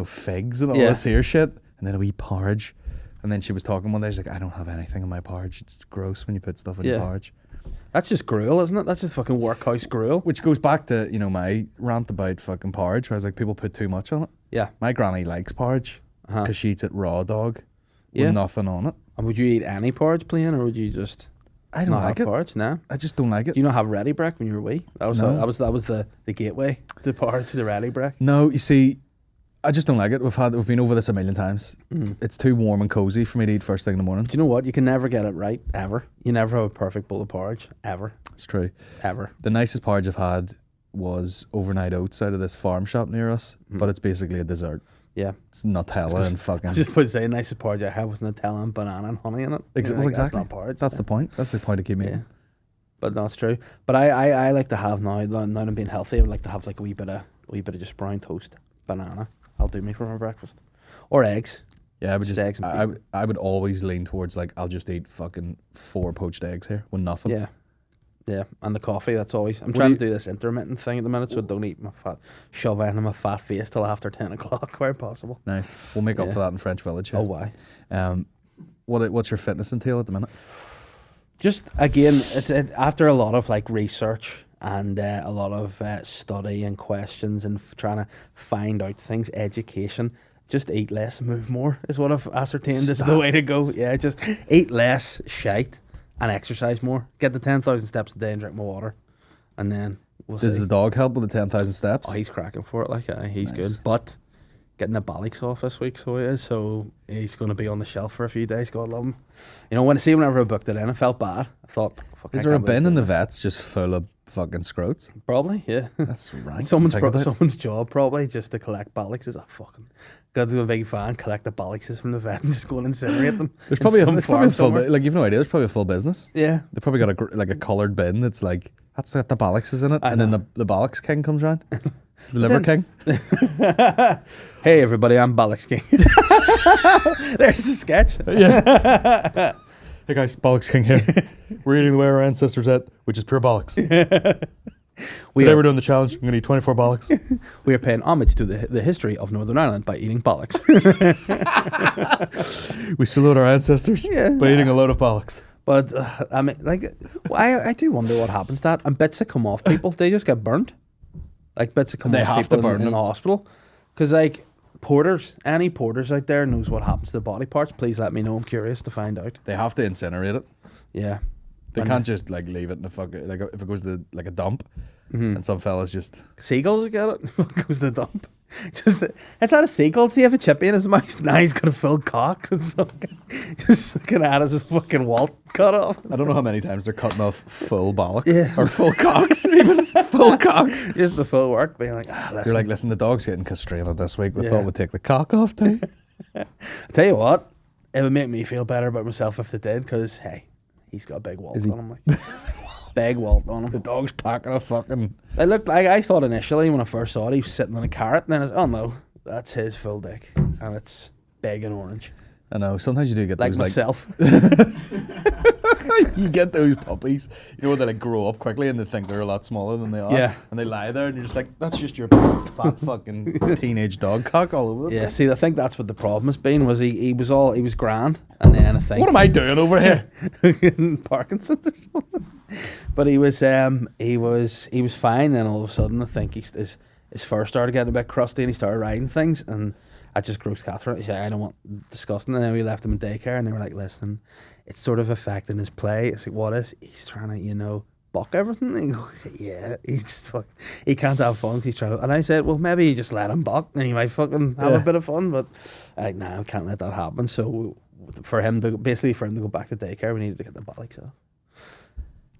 figs and all Yeah. this here shit, and then a wee porridge. And then she was talking one day, she's like, I don't have anything in my porridge. It's gross when you put stuff in your porridge. That's just gruel, isn't it? That's just fucking workhouse gruel. Which goes back to, my rant about fucking porridge, where I was like, people put too much on it. Yeah. My granny likes porridge because she eats it raw dog Yeah. with nothing on it. And would you eat any porridge plain, or would you just I don't not like have it. porridge? No. I just don't like it. Do you not have ready break when you were wee? That was No. that was the gateway. The porridge, the ready break. No, you see, I just don't like it. We've been over this a million times. It's too warm and cozy for me to eat first thing in the morning. Do you know what? You can never get it right, ever. You never have a perfect bowl of porridge, ever. It's true. Ever. The nicest porridge I've had was overnight oats out of this farm shop near us, but it's basically a dessert. Yeah. It's Nutella and fucking... I just would say the nicest porridge I have with Nutella and banana and honey in it. Well, exactly. That's not porridge. That's the point. That's the point of keeping Yeah. eating. But that's true. But I like to have now I'm being healthy, I would like to have like a wee bit of just brown toast, banana. I'll do me for my breakfast. Or eggs. Yeah, I would Just eggs and bacon. I would always lean towards like, I'll just eat fucking 4 poached eggs here with nothing. Yeah. Yeah. And the coffee, that's always I'm What trying do to do this intermittent thing at the minute, so I don't eat shove in my fat face till after 10 o'clock where possible. Nice. We'll make up Yeah. for that in French Village here. Oh why? What's your fitness entail at the minute? Just again, after a lot of like research and a lot of study and questions and trying to find out things, education, just eat less, move more is what I've ascertained is the way to go. Yeah, just eat less shite and exercise more. Get the 10,000 steps a day and drink more water, and then we'll Does see. the dog help with the 10,000 steps? Oh, he's cracking for it. Like he's Nice. good, but getting the bollocks off this week, so he is. So he's going to be on the shelf for a few days. God love him. Whenever I booked it in, I felt bad. I thought, fuck, Is I there a can't believe bin in the this. vets just full of fucking scroats? Probably, yeah. That's right. Someone's job probably just to collect bollocks. Oh, fucking got to do a big fan, collect the bollocks from the vet and just go and incinerate them. There's in probably some it's probably a farm full somewhere. like you've no idea. There's probably a full business. Yeah. They've probably got a coloured bin that's like that's got the bollocks in it, I and then know. the bollocks king comes round, the liver king. Hey everybody, I'm Bollocks King. There's a sketch. Yeah. Hey guys, bollocks king here. We're eating the way our ancestors ate, which is pure bollocks. Today we're doing the challenge. I'm gonna eat 24 bollocks. We are paying homage to the history of Northern Ireland by eating bollocks. We salute our ancestors by eating a load of bollocks. But I mean, like, I do wonder what happens to that. And bits that come off people, they just get burnt. Like bits that come They off have to people burn in them. the hospital. Because like any porters out there knows what happens to the body parts. Please let me know. I'm curious to find out. They have to incinerate it. Yeah. They And can't just like leave it in the fucking like if it goes to like a dump, and some fellas just Seagulls get it. Goes to the dump. It's not a seagull. Does he have a chip in his mouth? Now he's got a full cock and just sucking at his fucking walt cut off. I don't know how many times they're cutting off full bollocks Yeah. or full cocks, even full cocks. Just the full work, being like, listen. You're like, listen, the dog's getting castrated this week. We Yeah. thought we'd take the cock off too. I tell you what, it would make me feel better about myself if they did, because hey, he's got a big walt Is he- on him, like big walt on him. The dog's packing a fucking. It looked like, I thought initially when I first saw it, he was sitting on a carrot, and then it's, oh no, that's his full dick, and it's big and orange. I know. Sometimes you do get Like those myself. you get those puppies, you know, where they like grow up quickly and they think they're a lot smaller than they are. Yeah. And they lie there and you're just like, that's just your fat fucking teenage dog cock all over the Yeah, place. see, I think that's what the problem has been. Was he was grand, and then I think What am I doing over here? Parkinson's or something. But he was fine. Then all of a sudden, I think his fur started getting a bit crusty, and he started riding things, and I just grossed Catherine. He said, "I don't want disgusting." And then we left him in daycare, and they were like, "Listen, it's sort of affecting his play." I said, "What is?" He's trying to, buck everything. And he goes, "Yeah, he's just he can't have fun 'cause he's trying to." And I said, "Well, maybe you just let him buck, and he might fucking have a bit of fun." But I can't let that happen. So for him to go back to daycare, we needed to get the bollocks off.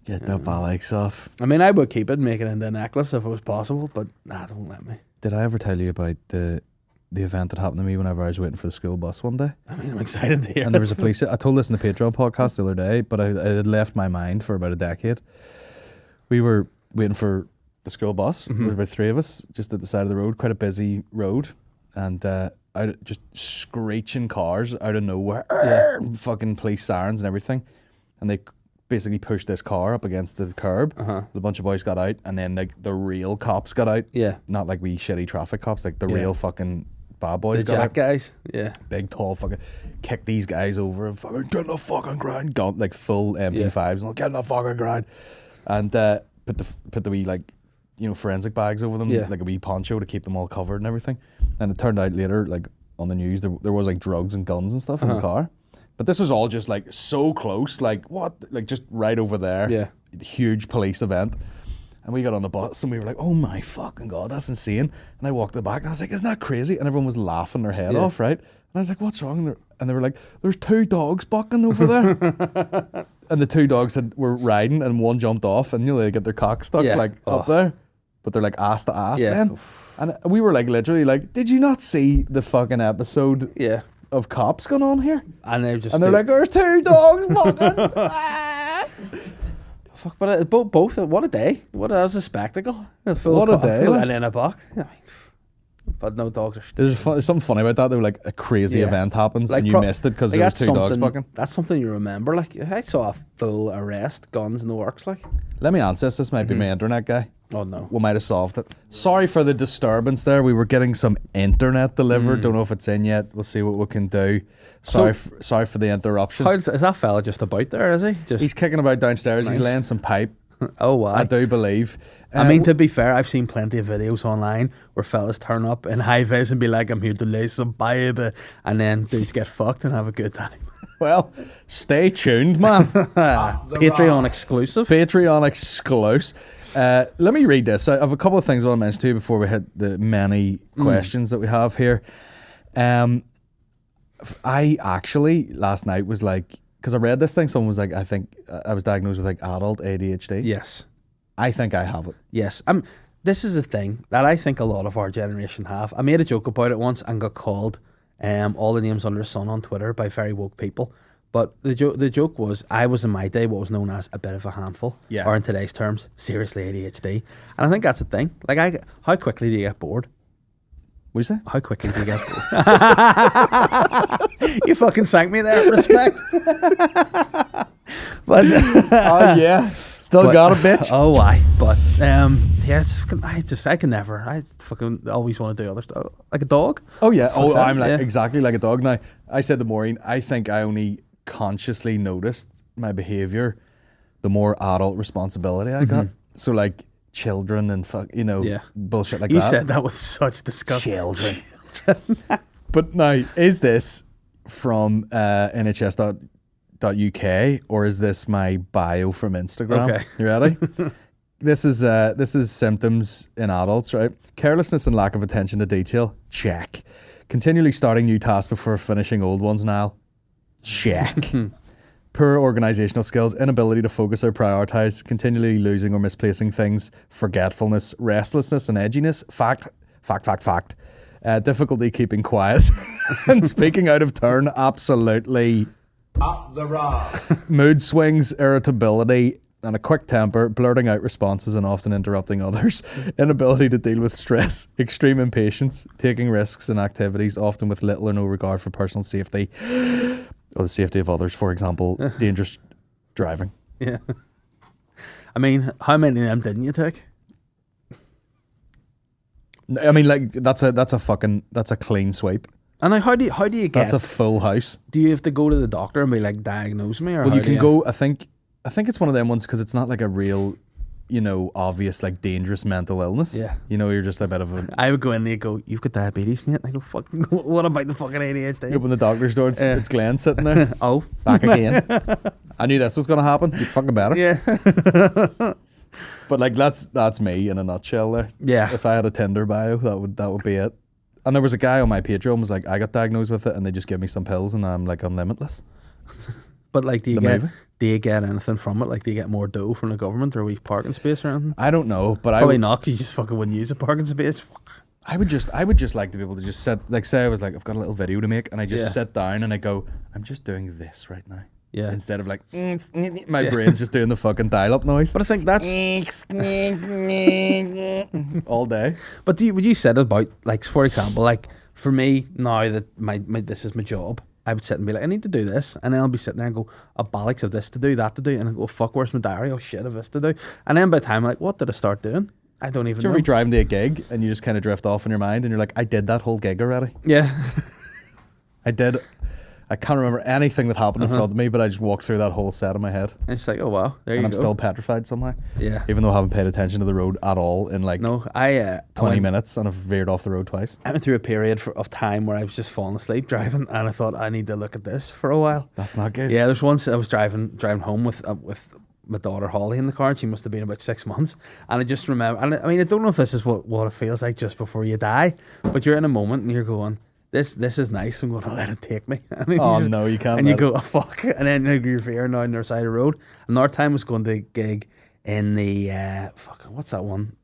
Get the bollocks off. I mean, I would keep it and make it into a necklace if it was possible, but nah, they won't let me. Did I ever tell you about the event that happened to me whenever I was waiting for the school bus one day? I mean, I'm excited to hear. And there was a police. I told this in the Patreon podcast the other day, but it had left my mind for about a decade. We were waiting for the school bus. There were about 3 of us just at the side of the road, quite a busy road, and just screeching cars out of nowhere, fucking police sirens and everything, and they basically pushed this car up against the curb. A bunch of boys got out, and then like the real cops got out. Yeah. Not like we shitty traffic cops, like the real fucking bad boys the got Jack out. guys. Yeah. Big, tall, fucking kick these guys over and fucking get in the fucking ground. Got like full MP5s and all, get in the fucking ground. And put the wee like, forensic bags over them, like a wee poncho to keep them all covered and everything. And it turned out later, like on the news, there was like drugs and guns and stuff in the car. But this was all just like so close, like what? Like just right over there. Yeah. Huge police event. And we got on the bus and we were like, oh my fucking God, that's insane. And I walked the back and I was like, isn't that crazy? And everyone was laughing their head off, right? And I was like, what's wrong? And they were like, there's 2 dogs bucking over there. And the 2 dogs were riding and one jumped off and they get their cock stuck up there. But they're like ass to ass then. And we were like literally like, did you not see the fucking episode of Cops going on here? And they're like, there's 2 dogs bucking. Fuck, but both. What a day! What a spectacle! What a day! And then a buck. But no dogs are. There's something funny about that. They were like a crazy event happens and you missed it because there was 2 dogs bucking. That's something you remember. Like I saw a full arrest, guns in the works. Like, let me answer this. This might be my internet guy. Oh no, we might have solved it. Sorry for the disturbance there. We were getting some internet delivered. Don't know if it's in yet. We'll see what we can do. Sorry for the interruption. Is that fella just about there? Is he? He's kicking about downstairs. Nice. He's laying some pipe. Oh wow! I do believe. I mean, to be fair, I've seen plenty of videos online where fellas turn up in high vis and be like, "I'm here to lay some pipe," and then dudes get fucked and have a good time. Well, stay tuned, man. Patreon exclusive. Patreon exclusive. Let me read this. I have a couple of things I want to mention to you before we hit the many questions that we have here. I actually last night was like, because I read this thing, someone was like, I think I was diagnosed with like adult ADHD. Yes. I think I have it. Yes. This is a thing that I think a lot of our generation have. I made a joke about it once and got called all the names under the sun on Twitter by very woke people. But the joke was, I was in my day what was known as a bit of a handful, or in today's terms, seriously ADHD. And I think that's a thing. Like, how quickly do you get bored? What did you say? How quickly do you get bored? You fucking sank me there. Respect. But oh yeah, still got a bitch. Oh why? But I can never. I fucking always want to do other stuff like a dog. Oh yeah. Oh, I'm like exactly like a dog now. I said to Maureen, I think I only consciously noticed my behavior the more adult responsibility I got. So like children and bullshit like that. You said that with such disgust. Children. But now, is this from NHS.UK or is this my bio from Instagram? Okay. You ready? This is symptoms in adults, right? Carelessness and lack of attention to detail. Check. Continually starting new tasks before finishing old ones now. Check. Poor organizational skills, inability to focus or prioritize, continually losing or misplacing things, forgetfulness, restlessness and edginess. Fact. Difficulty keeping quiet and speaking out of turn. Absolutely. Up the rock. Mood swings, irritability, and a quick temper, blurting out responses and often interrupting others, inability to deal with stress, extreme impatience, taking risks in activities, often with little or no regard for personal safety or the safety of others, for example, dangerous driving. Yeah. I mean, how many of them didn't you take? I mean, like, that's a clean sweep. And like, how do you get... That's a full house. Do you have to go to the doctor and be like, diagnose me? Or Well, how you do can go, I think it's one of them ones because it's not like a real, obvious, like, dangerous mental illness. Yeah. You're just a bit of a... I would go in there and go, you've got diabetes, mate. And I go, fucking, what about the fucking ADHD? You open the doctor's door, it's Glenn sitting there. Oh. Back again. I knew this was going to happen. You fucking better. Yeah. But, like, that's me in a nutshell there. Yeah. If I had a Tinder bio, that would be it. And there was a guy on my Patreon was like, I got diagnosed with it and they just give me some pills and I'm like, I'm limitless. But like, do you get anything from it? Like, do you get more dough from the government or a wee parking space or anything? I don't know, but Probably not, because you just fucking wouldn't use a parking space. I would just like to be able to just sit, like, say I was like, I've got a little video to make and I just sit down and I go, I'm just doing this right now. Yeah. Instead of like, my brain's just doing the fucking dial-up noise. But I think that's... all day. But would you said about, like, for example, like, for me, now that my this is my job, I would sit and be like, I need to do this. And then I'll be sitting there and go, a bollocks of this to do, that to do. And I go, fuck, where's my diary? Oh, shit, of this to do. And then by the time I'm like, what did I start doing? I don't even know. You're ever driving to a gig and you just kind of drift off in your mind and you're like, I did that whole gig already. Yeah. I can't remember anything that happened in front of me, but I just walked through that whole set in my head. And it's like, oh, wow, there you go. And I'm still petrified somehow. Yeah. Even though I haven't paid attention to the road at all in like No, 20 minutes and I've veered off the road twice. I went through a period of time where I was just falling asleep driving, and I thought, I need to look at this for a while. That's not good. Yeah, there's once I was driving home with my daughter Holly in the car, and she must have been about 6 months. And I just remember, and I mean, I don't know if this is what it feels like just before you die, but you're in a moment and you're going, this is nice, I'm going to let it take me. No, you can't. And you go, oh, fuck. And then you're veering down the side of the road. Another time I was going to a gig in the, what's that one?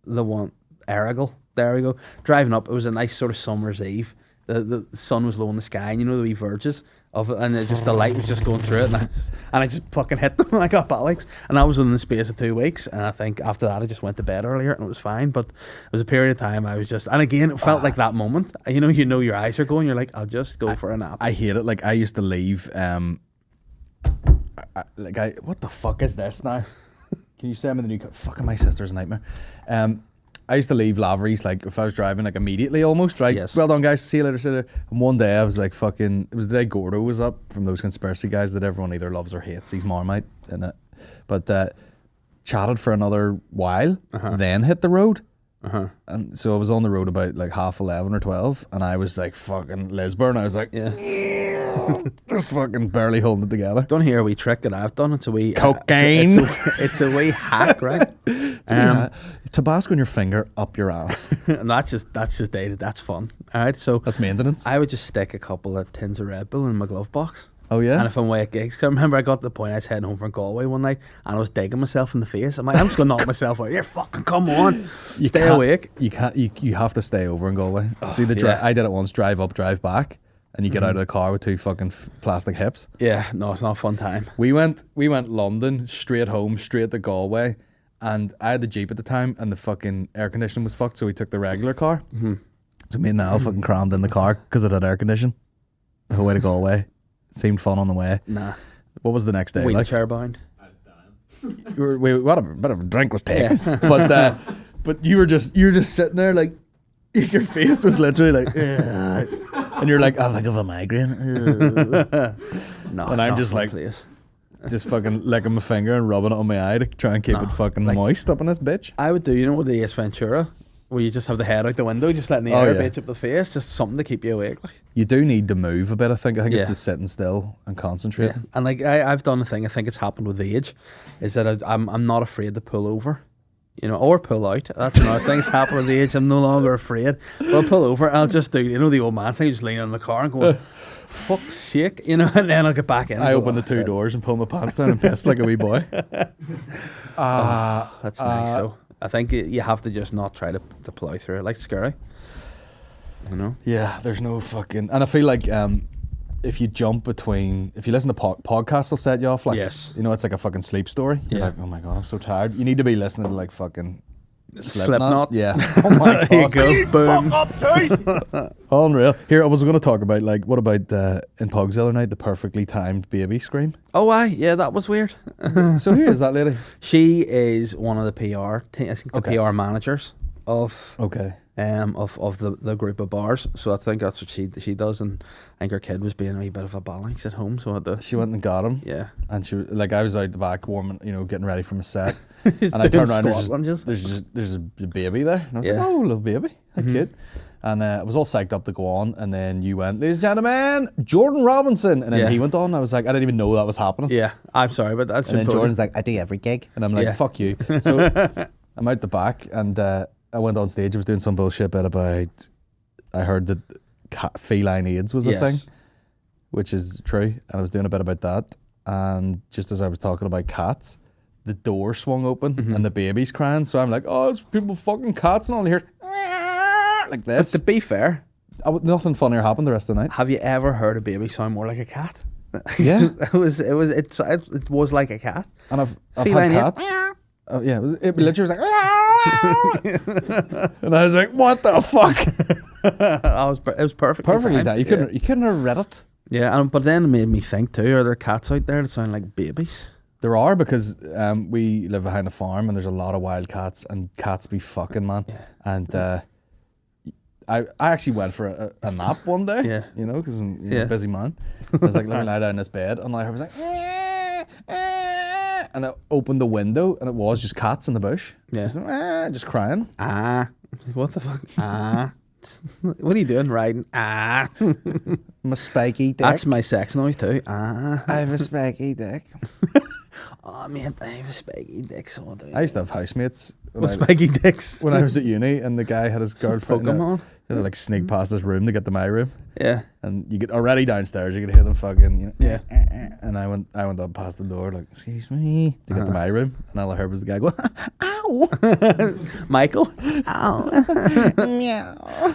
The one, Errigal. There we go. Driving up, it was a nice sort of summer's eve. The sun was low in the sky, and you know the wee verges of it, and the light was just going through it, and I just fucking hit them, and I got bollocks. And that was within the space of 2 weeks, and I think after that I just went to bed earlier, and it was fine. But it was a period of time I was just, and again, it felt like that moment. You know your eyes are going, you're like, I'll just go for a nap. I hate it. Like, I used to leave, what the fuck is this now? Can you send me the new fucking my sister's nightmare. I used to leave Lavery's, like, if I was driving, like, immediately almost, right? Yes. Well done, guys. See you later, see you later. And one day I was like, it was the day Gordo was up from those conspiracy guys that everyone either loves or hates. He's Marmite in it. But chatted for another while, then hit the road. And so I was on the road about like 11:30 or 12, and I was like fucking Lisburn. I was like, just fucking barely holding it together. Don't hear a wee trick that I've done. It's a wee cocaine. It's a wee hack, right? Tabasco on your finger up your ass. And that's just dated. That's fun. All right, so that's maintenance. I would just stick a couple of tins of Red Bull in my glove box. Oh yeah. And if I'm away at gigs, 'cause I remember I got to the point I was heading home from Galway one night and I was digging myself in the face. I'm like, I'm just gonna knock myself out. Here, fucking come on, stay awake. You can't. You have to stay over in Galway. See I did it once. Drive up, drive back, and you get out of the car with two fucking plastic hips. Yeah, no, it's not a fun time. We went London straight home, straight to Galway, and I had the Jeep at the time, and the fucking air conditioning was fucked, so we took the regular car. So me and Niall fucking crammed in the car because it had air conditioning the whole way to Galway. Seemed fun on the way. Nah. What was the next day wheelchair bound? What a bit of a drink was taken. Yeah. But you were just sitting there like your face was literally like and you're like, I think of a migraine. No, and I'm just like just fucking licking my finger and rubbing it on my eye to try and keep it fucking moist up in this bitch. I would do, you know what, the Ace Ventura, where you just have the head out the window, just letting the air bitch up the face, just something to keep you awake. Like. You do need to move a bit, I think. It's the sitting still and concentrating. Yeah. And like I've done a thing, I think it's happened with age, is that I'm not afraid to pull over, you know, or pull out. That's another thing that's happened with age. I'm no longer afraid. But I'll pull over and I'll just do, you know, the old man thing, just lean on the car and go, fuck's sake, you know, and then I'll get back in. I open the two doors and pull my pants down and piss like a wee boy. That's nice though. I think you have to just not try to plow through it. Like scary, you know. Yeah, there's no fucking, and I feel like if you jump between, if you listen to podcasts, will set you off. Like, Yes. you know, it's like a fucking sleep story. You're Yeah. like, oh my god, I'm so tired. You need to be listening to like fucking Slipknot. Yeah. Oh my There you god. go. Boom. Unreal. Here, I was going to talk about like, what about in Pugs the other night, the perfectly timed baby scream. Oh, aye. Yeah, that was weird. So who is that lady? She is one of the PR, I think the Okay. PR managers of Okay. of the group of bars. So I think that's what she does. And I think her kid was being a wee bit of a balance at home. So I had to, She went and got him. yeah. And she like, I was out the back warming, you know, getting ready for my set. Just And I doing turned around, squat lunges. there's a baby there. And I was Yeah. like, oh, little baby. How cute. And I was all psyched up to go on. And then you went, ladies and gentlemen, Jordan Robinson. And then Yeah. he went on. I was like, I didn't even know that was happening. Yeah, I'm sorry, but that's And then Jordan's like, I do every gig. And I'm like, Yeah. fuck you. So I'm out the back and I went on stage. I was doing some bullshit bit about, I heard that feline AIDS was a Yes. thing, which is true. And I was doing a bit about that. And just as I was talking about cats, the door swung open and the baby's crying. So I'm like, oh, it's people fucking cats. And all I hear, like But this. to be fair, Nothing funnier happened the rest of the night. have you ever heard a baby sound more like a cat? Yeah. it was like a cat. And I've had Feline AIDS. cats. Oh, yeah, it literally was like, and I was like, what the fuck? It was perfect. Perfectly that. You couldn't have read it. Yeah, but then it made me think too, are there cats out there that sound like babies? There are, because we live behind a farm and there's a lot of wild cats, and cats be fucking, man. Yeah. And I actually went for a nap one day, Yeah. you know, because I'm Yeah. a busy man. I was like, let me lie down in this bed, and I was like, and I opened the window and it was just cats in the bush. Yeah. Just crying. What the fuck? What are you doing? Riding? My spiky dick. That's my sex noise too. I have a spiky dick. Oh man, I have a spiky dick. So I do. I used to have housemates With spiky dicks. when I was at uni, and the guy had his girlfriend. Pokemon. He had to like sneak past his room to get to my room, Yeah. and you get already downstairs. You could hear them fucking, you know, Yeah. And I went up past the door like, excuse me, to get to my room, and all I heard was the guy go, ow, Michael. meow,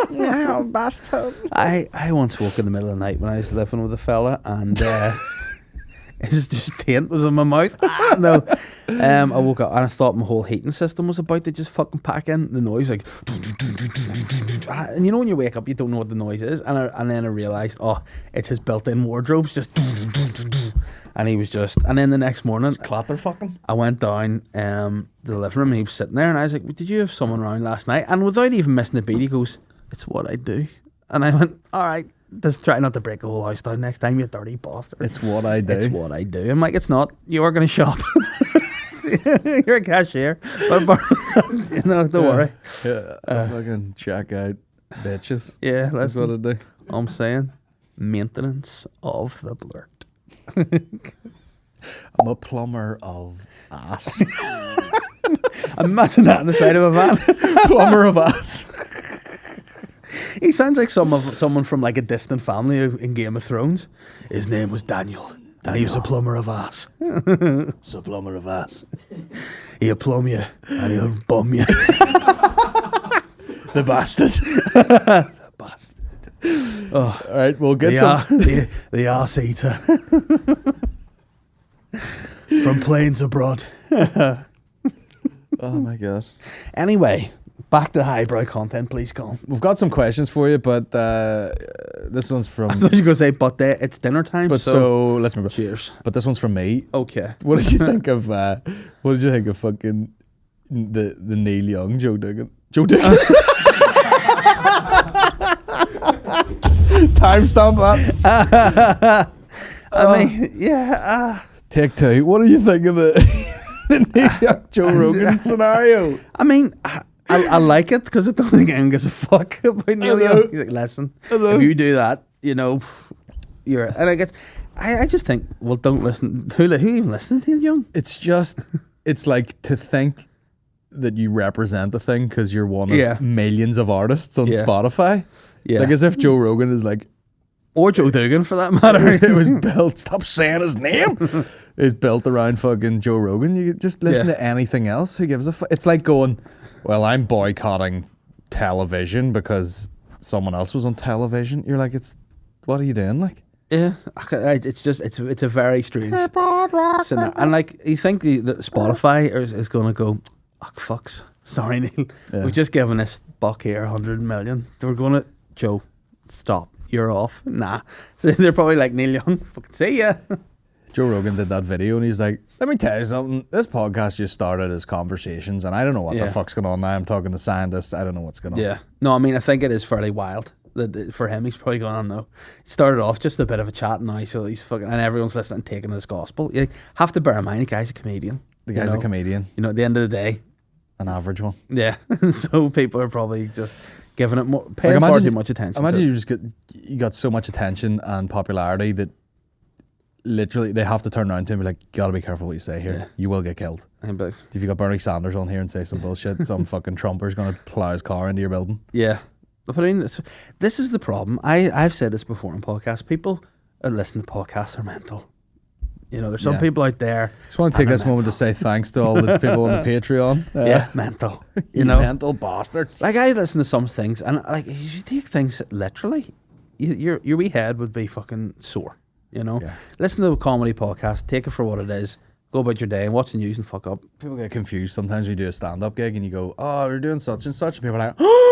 meow, bastard. I once woke in the middle of the night when I was living with a fella, and his just taint was in my mouth. No. I woke up and I thought my whole heating system was about to just fucking pack in. The noise, like, and you know when you wake up, you don't know what the noise is, and then I realised, oh, it's his built-in wardrobes, just, and he was just, and then the next morning, Clatter fucking. I went down the living room and he was sitting there, and I was like, did you have someone around last night? And without even missing a beat, he goes, it's what I do. And I went, all right, just try not to break the whole house down next time, you dirty bastard. It's what I do. It's what I do. I'm like, it's not. You are going to shop. You're a cashier. But you know, don't worry. Yeah, I fucking check out bitches. Yeah, That's what I do. I'm saying. Maintenance of the blurt. I'm a plumber of ass. Imagine that on the side of a van. Plumber of ass. He sounds like someone from like a distant family in Game of Thrones. His name was Daniel. And he was a plumber of ass. It's a plumber of ass. He'll plumb you and he'll bum you. The bastard. Bastard. All right, we'll get some. The arse eater. From plains abroad. Oh my god. Anyway, back to the highbrow content, please, Colin. We've got some questions for you, but this one's from. I thought you were going to say, but it's dinner time. But so let's remember. cheers. But this one's from me. Okay. What did you think of? What did you think of fucking the Neil Young Joe Duggan? Joe Duggan. Timestamp that. I mean, yeah. Take two. What do you think of the Neil Young Joe Rogan scenario? I mean, I like it because I don't think anyone gives a fuck about Neil know. Young. He's like, listen, if you do that, you know, you're. And I guess, I just think, well, don't listen. Who even listens to Neil Young? It's just, it's like to think that you represent the thing because you're one of millions of artists on Yeah. Spotify. Yeah. Like as if Joe Rogan is like, Or Joe Duggan for that matter. it was built, stop saying his name. It's built around fucking Joe Rogan. You just listen to anything else. Who gives a fuck? It's like going, well, I'm boycotting television because someone else was on television. You're like, it's what are you doing? Like, Yeah, it's just it's a very strange scenario. And like you think that Spotify is going to go, oh fucks, sorry Neil, Yeah. we've just given this buck here 100 million. We're going to Joe, stop, you're off. Nah, so they're probably like Neil Young, fucking see ya. Joe Rogan did that video and he's like, let me tell you something. This podcast just started as conversations and I don't know what the fuck's going on now. I'm talking to scientists. I don't know what's going on. Yeah, no, I mean I think it is fairly wild. That for him, he's probably going on now. It started off just a bit of a chat now, so he's fucking, and everyone's listening and taking his gospel. You have to bear in mind, the guy's a comedian. The guy's a comedian. You know, at the end of the day, an average one. Yeah, so people are probably just giving it more, paying far too much attention. Imagine you got so much attention and popularity that literally they have to turn around to him and be like, you gotta be careful what you say here. Yeah. You will get killed. If you got Bernie Sanders on here and say some bullshit, some fucking Trumper's gonna plow his car into your building. Yeah. But I mean, this is the problem. I've said this before in podcasts. People that listen to podcasts are mental. You know, there's some people out there. Just want to take this moment to say thanks to all the people on the Patreon. Yeah, mental. You know, mental bastards. Like I listen to some things, and like if you take things literally, your wee head would be fucking sore. You know, listen to a comedy podcast, take it for what it is. Go about your day and watch the news and fuck up. People get confused. Sometimes we do a stand-up gig and you go, "Oh, we're doing such and such," and people are like, "Oh."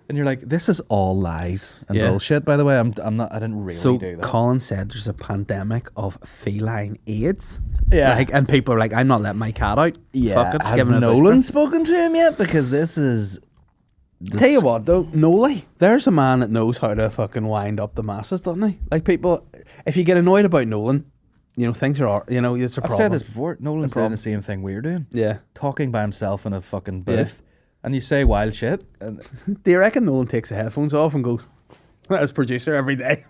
And you're like, this is all lies and bullshit, by the way. I didn't really do that. So Colin said there's a pandemic of feline AIDS. Yeah. Like, and people are like, I'm not letting my cat out. Yeah. Fuck it. Has Nolan spoken to him yet? Because this is... Tell you what, though, Noli, there's a man that knows how to fucking wind up the masses, doesn't he? Like, people, if you get annoyed about Nolan, you know, things are, you know, it's a problem. I've said this before. Nolan's doing the same thing we're doing. Yeah. Talking by himself in a fucking booth. Yeah. And you say wild shit. And do you reckon Nolan takes the headphones off and goes, as producer every day?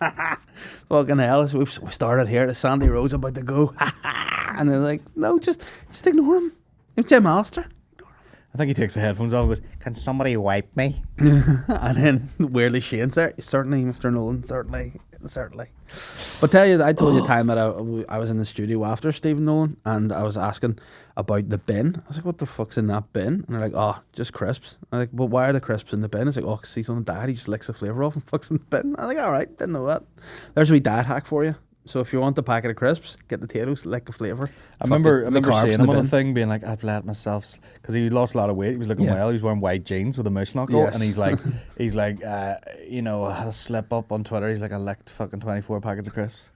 Fucking hell, we've started here. The Sandy Rose about to go. And they're like, no, just ignore him. It's Jim Alistair. I think he takes the headphones off and goes, can somebody wipe me? And then weirdly Shane's there. Certainly, Mr. Nolan, certainly. But tell you, I told you the time that I was in the studio after Stephen Nolan and I was asking about the bin. I was like, what the fuck's in that bin? And they're like, oh, just crisps. I'm like, but why are the crisps in the bin? I was like, oh, because he's on the diet. He just licks the flavour off and fucks in the bin. I was like, all right, didn't know that. There's a wee diet hack for you. So if you want a packet of crisps, get the potatoes, lick the flavour. I remember seeing him on a thing being like, I've let myself, because he lost a lot of weight. He was looking well. He was wearing white jeans with a moose knuckle. And he's like, you know, I had a slip up on Twitter. He's like, I licked fucking 24 packets of crisps.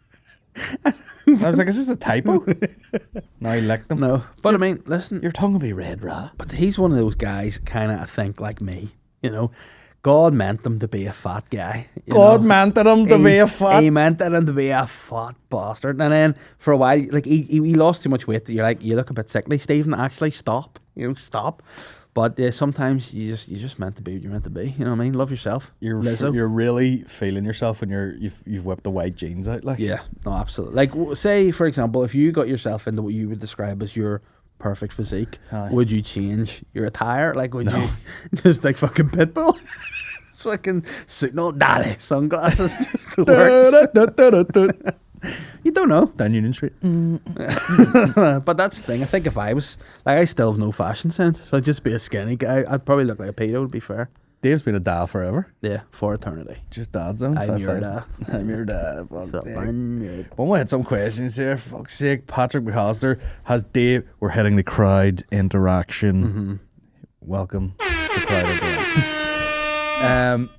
I was like, is this a typo? No, he licked them. No, but I mean, listen. Your tongue will be red, rah. But he's one of those guys, kind of, I think, like me, you know. God meant him to be a fat guy. God meant him to be a fat... He meant him to be a fat bastard. And then for a while, like he lost too much weight. You're like, you look a bit sickly, Stephen. Actually, stop. You know, stop. But sometimes you're just meant to be what you're meant to be. You know what I mean? Love yourself. You're really feeling yourself when you've whipped the white jeans out. Like, yeah, no, absolutely. Like, say, for example, if you got yourself into what you would describe as your perfect physique, would you change your attire? Like, would you just like fucking Pitbull? Fucking signal dolly sunglasses just to work. You don't know. Down Union Street. But that's the thing. I think if I was like, I still have no fashion sense, so I'd just be a skinny guy. I'd probably look like a pedo, to be fair. Dave's been a dad forever. Yeah, for eternity. Just dad zone. I'm your dad. I'm your dad. Well, we had some questions here. For fuck's sake. Patrick McAllister has Dave. We're heading the crowd interaction. Mm-hmm. Welcome to crowd interaction.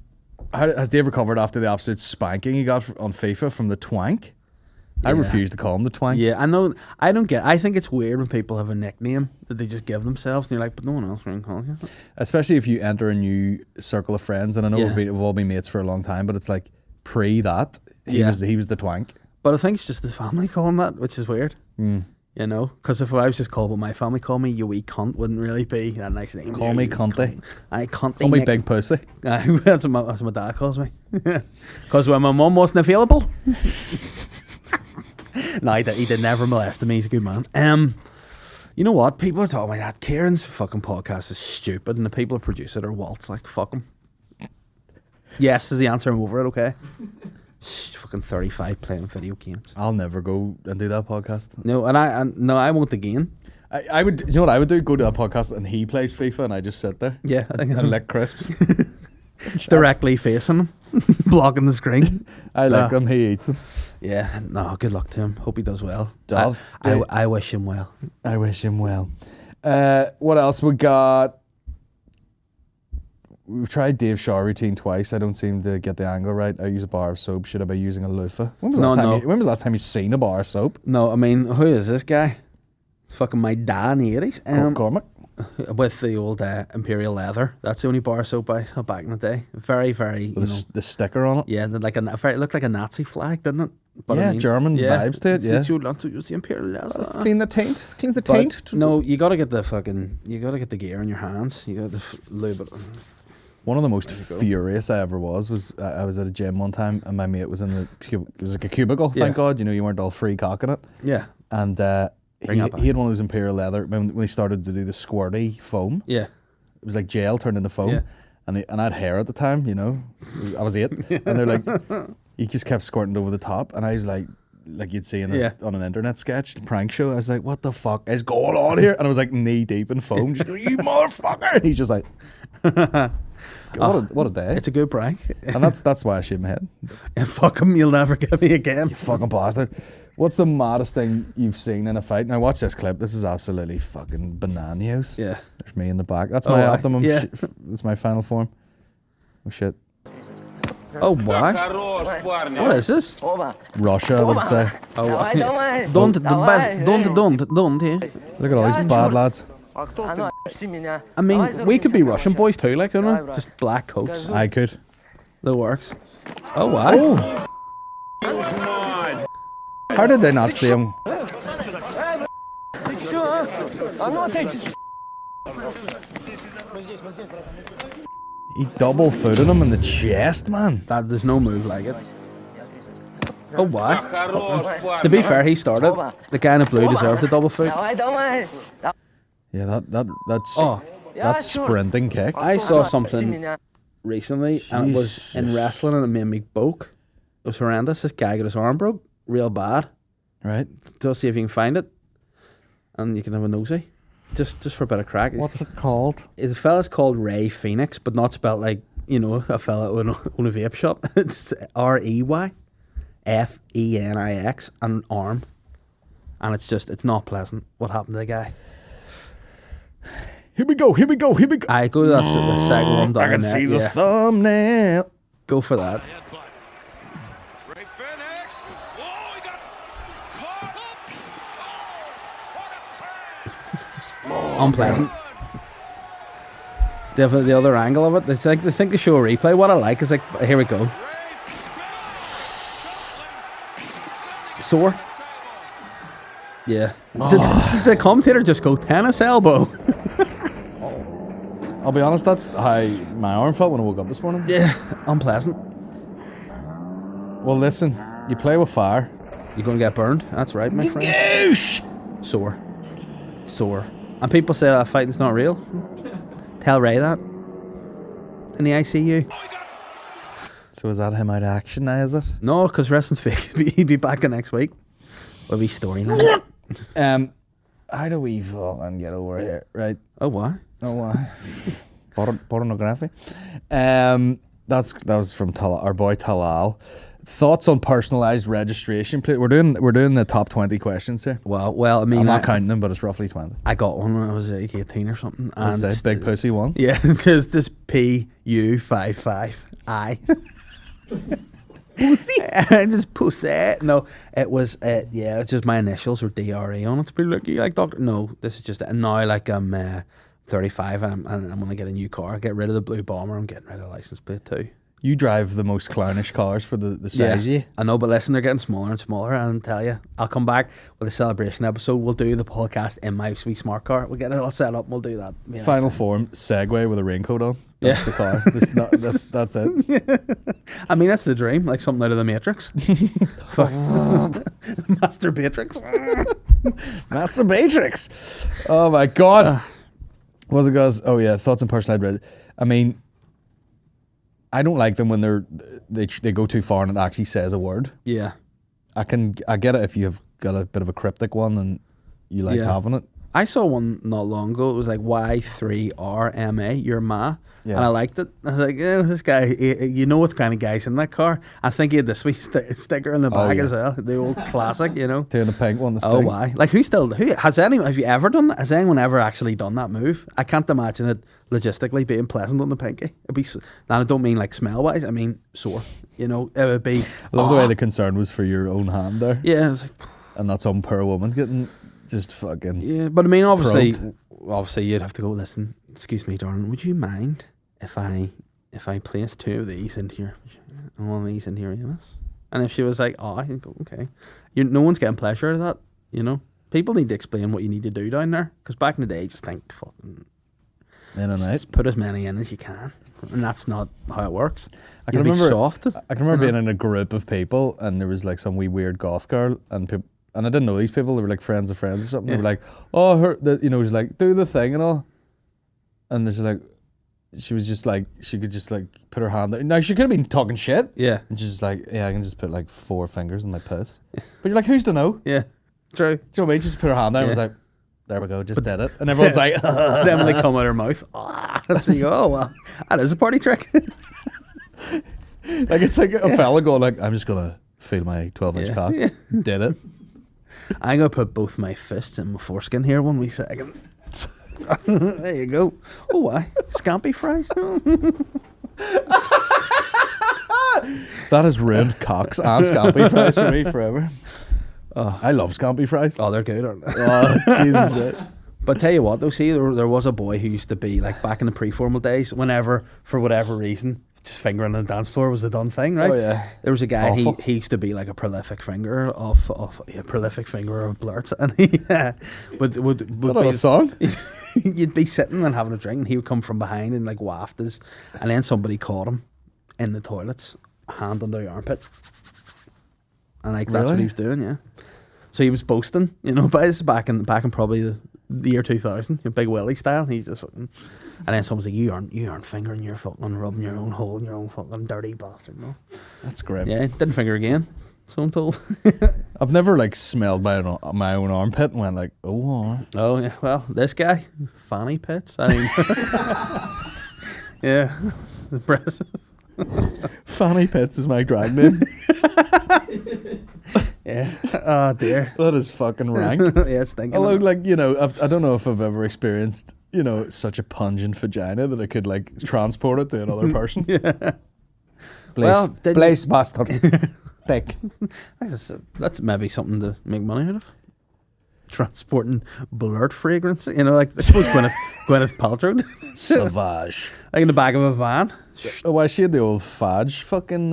Has Dave recovered after the absolute spanking he got on FIFA from the twank? I refuse to call him the twank. Yeah, I know. I think it's weird when people have a nickname that they just give themselves and you're like, but no one else really calls you. Especially if you enter a new circle of friends, and I know we've all been mates for a long time, but it's like pre that he was the twank. But I think it's just his family call him that, which is weird. Mm. You know, because if I was just called what my family call me, you wee cunt, wouldn't really be a nice name. Call me cunty. Cunty. Call me big pussy. That's what my dad calls me. Because when my mum wasn't available. No, he did never molest me. He's a good man. You know what? People are talking about that. Kieran's fucking podcast is stupid, and the people who produce it are waltz. Like, fuck him. Yes is the answer. I'm over it. Okay. Fucking 35 playing video games. I'll never go and do that podcast. No, and I won't again. I would. You know what I would do? Go to that podcast and he plays FIFA and I just sit there. Yeah, I think and lick crisps. Directly facing him. blocking the screen. I like him. He eats them. Yeah, no, good luck to him. Hope he does well. Dov, I wish him well. I wish him well. What else we got? We've tried Dave's shower routine twice. I don't seem to get the angle right. I use a bar of soap. Should I be using a loofah? When was the last time you seen a bar of soap? No, I mean, who is this guy? It's fucking my dad in the 80s. Cormac? With the old Imperial leather. That's the only bar of soap I saw back in the day. Very, very, The sticker on it? Yeah, it looked like a Nazi flag, didn't it? But yeah, German vibes to it, yeah. You want to use the Imperial leather. Let's clean the taint. Cleans the taint. No, you gotta get the gear in your hands. You gotta lube it. One of the most furious I ever was I was at a gym one time and my mate was in it was like a cubicle, thank God, you weren't all free cocking it. Yeah. And he had one of those Imperial leather when they started to do the squirty foam. Yeah. It was like gel turned into foam. Yeah. And I had hair at the time, I was 8. And they're like, he just kept squirting over the top. And I was like you'd see on an internet sketch, the prank show. I was like, what the fuck is going on here? And I was like knee deep in foam. Just going, you motherfucker. And he's just like, what a day. It's a good prank. And that's why I shaved my head. And fuck him, you'll never get me again. You fucking bastard. What's the maddest thing you've seen in a fight? Now watch this clip. This is absolutely fucking bananas. Yeah. There's me in the back. That's my optimum. Yeah. That's my final form. Oh shit. Oh, why? What is this? Russia, I would say. Oh, don't. Look at all these bad lads. I mean, we could be Russian boys too, like, just black coats. I could. That works. Oh, wow. How did they not see him? He double footed him in the chest, man. There's no move like it. Oh, wow. To be fair, he started. The guy in the blue deserved the double foot. Yeah, that's sprinting kick. I saw something recently, and it was in wrestling, and it made me boke. It was horrendous. This guy got his arm broke, real bad. Right. Just see if you can find it, and you can have a nosy, just for a bit of crack. What's it called? The fella's called Ray Phoenix, but not spelled like a fella who own a vape shop. It's REY FENIX, an arm, and it's not pleasant. What happened to the guy? Here we go. I go to the second one down. I can see the thumbnail. Go for that. Ray Phoenix. Oh, he got caught up. Oh, what a pass. Unpleasant. The other angle of it, it's like they think they show a replay. What I like is like, here we go. Sore. Yeah. Did the commentator just go tennis elbow? I'll be honest, that's how my arm felt when I woke up this morning. Yeah, unpleasant. Well, listen, you play with fire. You're going to get burned. That's right, my friend. Goosh! Sore. And people say that fighting's not real. Tell Ray that. In the ICU. So is that him out of action now, is it? No, because wrestling's fake. He'd be back in next week. With his storyline. How do we fucking get over here, right? Oh, why? Oh, why? Pornography. That was from our boy Talal. Thoughts on personalised registration? We're doing the top 20 questions here. Well, I mean, I'm not counting them, but it's roughly 20. I got one when I was like 18 or something. And it's big pussy one. Yeah, just this PU55I. Pussy. Just pussy. No, it was it's just my initials or DRE on it. It's pretty lucky, like doctor. No, this is just now like I'm 35 and I'm gonna get a new car. Get rid of the blue bomber. I'm getting rid of the license plate too. You drive the most clownish cars for the size. Yeah, I know, but listen, they're getting smaller and smaller. And I'll tell you, I'll come back with a celebration episode. We'll do the podcast in my sweet smart car. We'll get it all set up. We'll do that. Final form Segway with a raincoat on. That's the car. That's it. I mean, that's the dream. Like something out of the Matrix. Master Matrix. Master Matrix. Oh my God. What's it, guys? Oh yeah, thoughts on personalized red. I mean, I don't like them when they go too far and it actually says a word. Yeah. I get it if you've got a bit of a cryptic one and you like having it. I saw one not long ago. It was like Y3RMA, your ma. Yeah. And I liked it. I was like, yeah, this guy, you know what kind of guy's in that car. I think he had the sweet sticker in the back yeah. as well. The old classic, you know. Doing the pink one, the Oh, sting. why? Like, have you ever done that? Has anyone ever actually done that move? I can't imagine it logistically being pleasant on the pinky. It'd be, and I don't mean like smell wise, I mean sore. You know, it would be. I love the way the concern was for your own hand there. Yeah, it's like, And not some poor woman getting just fucking. yeah, but I mean, obviously, Probed. you'd have to go. Listen, excuse me, darling. Would you mind if I place 2 of these into your and 1 of these into your anus? And if she was like, "Oh," I can go, "Okay." No one's getting pleasure out of that. You know, people need to explain what you need to do down there. Because back in the day, you just think, fucking, In and out. just put as many in as you can, and that's not how it works. I can You'll be remember. soft. I can remember being in a group of people, and there was like some wee weird goth girl, and I didn't know these people. They were like friends of friends or something. Yeah. They were like, "Oh, just like do the thing and all," and there's like, she was just like, she could just like put her hand there. Now she could have been talking shit. Yeah, And she's just like, yeah, I can just put like 4 fingers in my piss. But you're like, who's to know? yeah, true. Do you know what I mean? She just put her hand there and was Yeah. like, there we go, just did it. And everyone's like, Then when they come out her mouth, so you go, oh well, that is a party trick. like it's like a fella going like, I'm just gonna feel my 12-inch Yeah. cock. Yeah. Did it. I'm gonna put both my fists in my foreskin here 1 wee second. There you go. Oh, why? Scampi fries? That has ruined cocks and scampi fries for me forever. Oh. I love scampi fries. Oh, they're good, aren't they? Oh, Jesus, right. But tell you what, though, see, there was a boy who used to be, like, back in the pre-formal days, whenever, for whatever reason, just fingering on the dance floor was the done thing, right? Oh, yeah. There was a guy, Awful. he used to be like a prolific fingerer of blurts, and he would Is that not a song? you'd be sitting and having a drink, and he would come from behind and like waft us, and then somebody caught him in the toilets, hand under the armpit, and like that's what Really? he was doing, yeah. So he was boasting, you know, but it's back in probably the year 2000, Big Willie style. He's just fucking, and then someone's like, you aren't fingering, you're fucking rubbing your own hole in your own fucking dirty bastard, no. That's grim. Yeah, didn't finger again, so I'm told. I've never like smelled my own armpit and went like, oh, all right. Oh yeah, well, this guy, fanny pits. I mean, yeah, impressive. Fanny Pits is my drag name. Yeah. Oh dear. That is fucking rank. Yeah, it's thinking. Although, like, you know, I don't know if I've ever experienced, you know, such a pungent vagina that I could like transport it to another person. Yeah. Well, didn't place bastard. Thick. that's maybe something to make money out of. Transporting blurt fragrance, you know, like I suppose Gwyneth Paltrow, did. Savage. Like in the back of a van. Oh, well, she had the old fudge fucking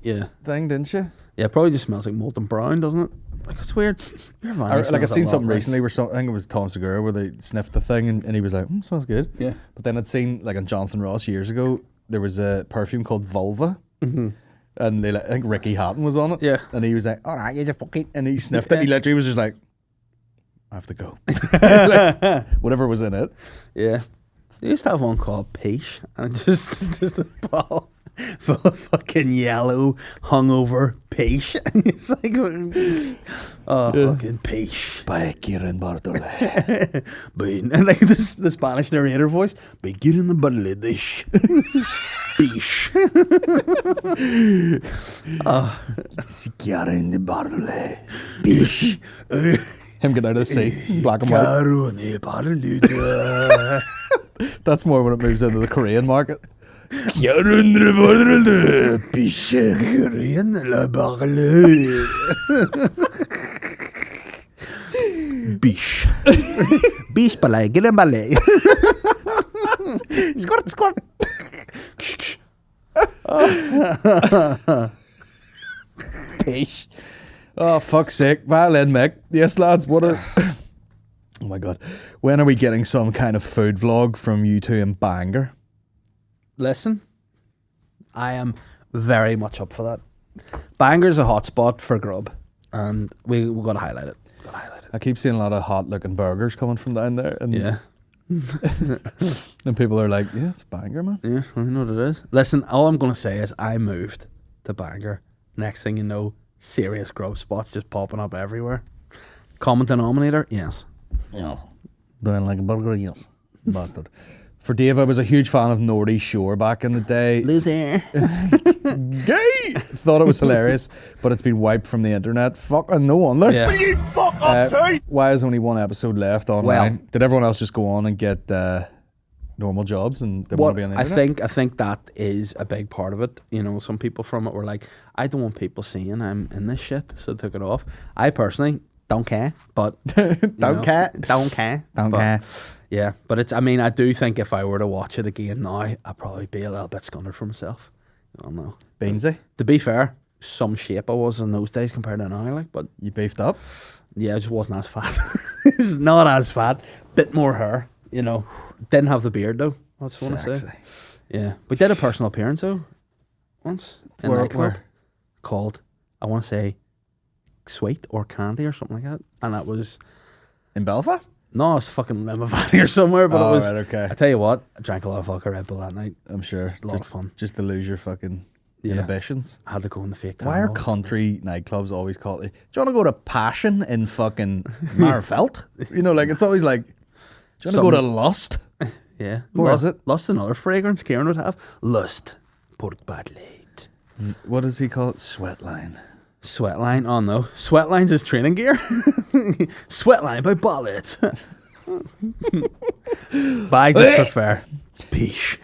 Yeah. thing, didn't she? Yeah, it probably just smells like molten brown, doesn't it? Like it's weird. Your van Like I smells a seen lot something like- recently where I think it was Tom Segura where they sniffed the thing and he was like, smells good. Yeah. But then I'd seen like on Jonathan Ross years ago, there was a perfume called Vulva. Mm-hmm. And I think Ricky Hatton was on it. Yeah. And he was like, all right, you just fucking, and he sniffed it. He literally was just like, I have to go. Like, whatever was in it. Yeah. They used to have one called Peach, and just a bottle full of fucking yellow, hungover peach. And it's like, fucking peach. By Kieran Bartolé. And like the Spanish narrator voice, be getting the bottle of dish. Peach. Kieran the Bartolé. Bish. Him get out of the sea, black and white. Carone parluta. That's more when it moves into the Korean market. Kieran the Bartolé. Bish. Korean la parle. Bish. Bish balay, get a balay. Squirt. Bish. Oh, fuck's sake. Violin, Mick. Yes, lads, what are... Oh, my God. When are we getting some kind of food vlog from you two in Bangor? Listen, I am very much up for that. Bangor's a hot spot for grub, and we've got to highlight it. I keep seeing a lot of hot-looking burgers coming from down there. And Yeah. And people are like, yeah, it's Bangor, man. Yeah, I know what it is. Listen, all I'm going to say is I moved to Bangor. Next thing you know, serious grub spots just popping up everywhere. Common denominator, yes. Yes. Doing like a burger, yes. Bastard. For Dave, I was a huge fan of Nordy Shore back in the day. Loser. Gay! Thought it was hilarious, but it's been wiped from the internet. Fucking no wonder. Yeah. Why is only one episode left online? Well- Did everyone else just go on and get normal jobs and they want to be on the internet? I think that is a big part of it. You know, some people from it were like, I don't want people seeing I'm in this shit, so took it off. I personally don't care, but Don't care. Don't care. Don't But, care. Yeah, but it's. I mean, I do think if I were to watch it again now, I'd probably be a little bit scunnered for myself. I don't know. Beansy, To be fair, some shape I was in those days compared to now, like, but you beefed up. yeah, I just wasn't as fat. It's not as fat. Bit more hair, you know. Didn't have the beard though. I just want to say. Yeah, we did a personal appearance though once in a nightclub Where? called, I want to say, Sweet or Candy or something like that, and that was In Belfast? no, it's fucking Limavady Valley or somewhere, but Oh, it was. right, okay. I tell you what, I drank a lot of vodka Red Bull that night. I'm sure. A lot of fun. Just to lose your fucking Yeah. inhibitions. I had to go in the fake. Why are tunnel. country nightclubs always called? Do you want to go to Passion in fucking Marfelt? You know, like it's always like, do you want to go to Lust? Yeah. Or is it? Lust, another fragrance Kieran would have. Lust. Pork Badlade. What does he call it? Sweatline. Sweatline. Oh no. Sweatline's his training gear. Sweatline by Bollet. But I just prefer Peach.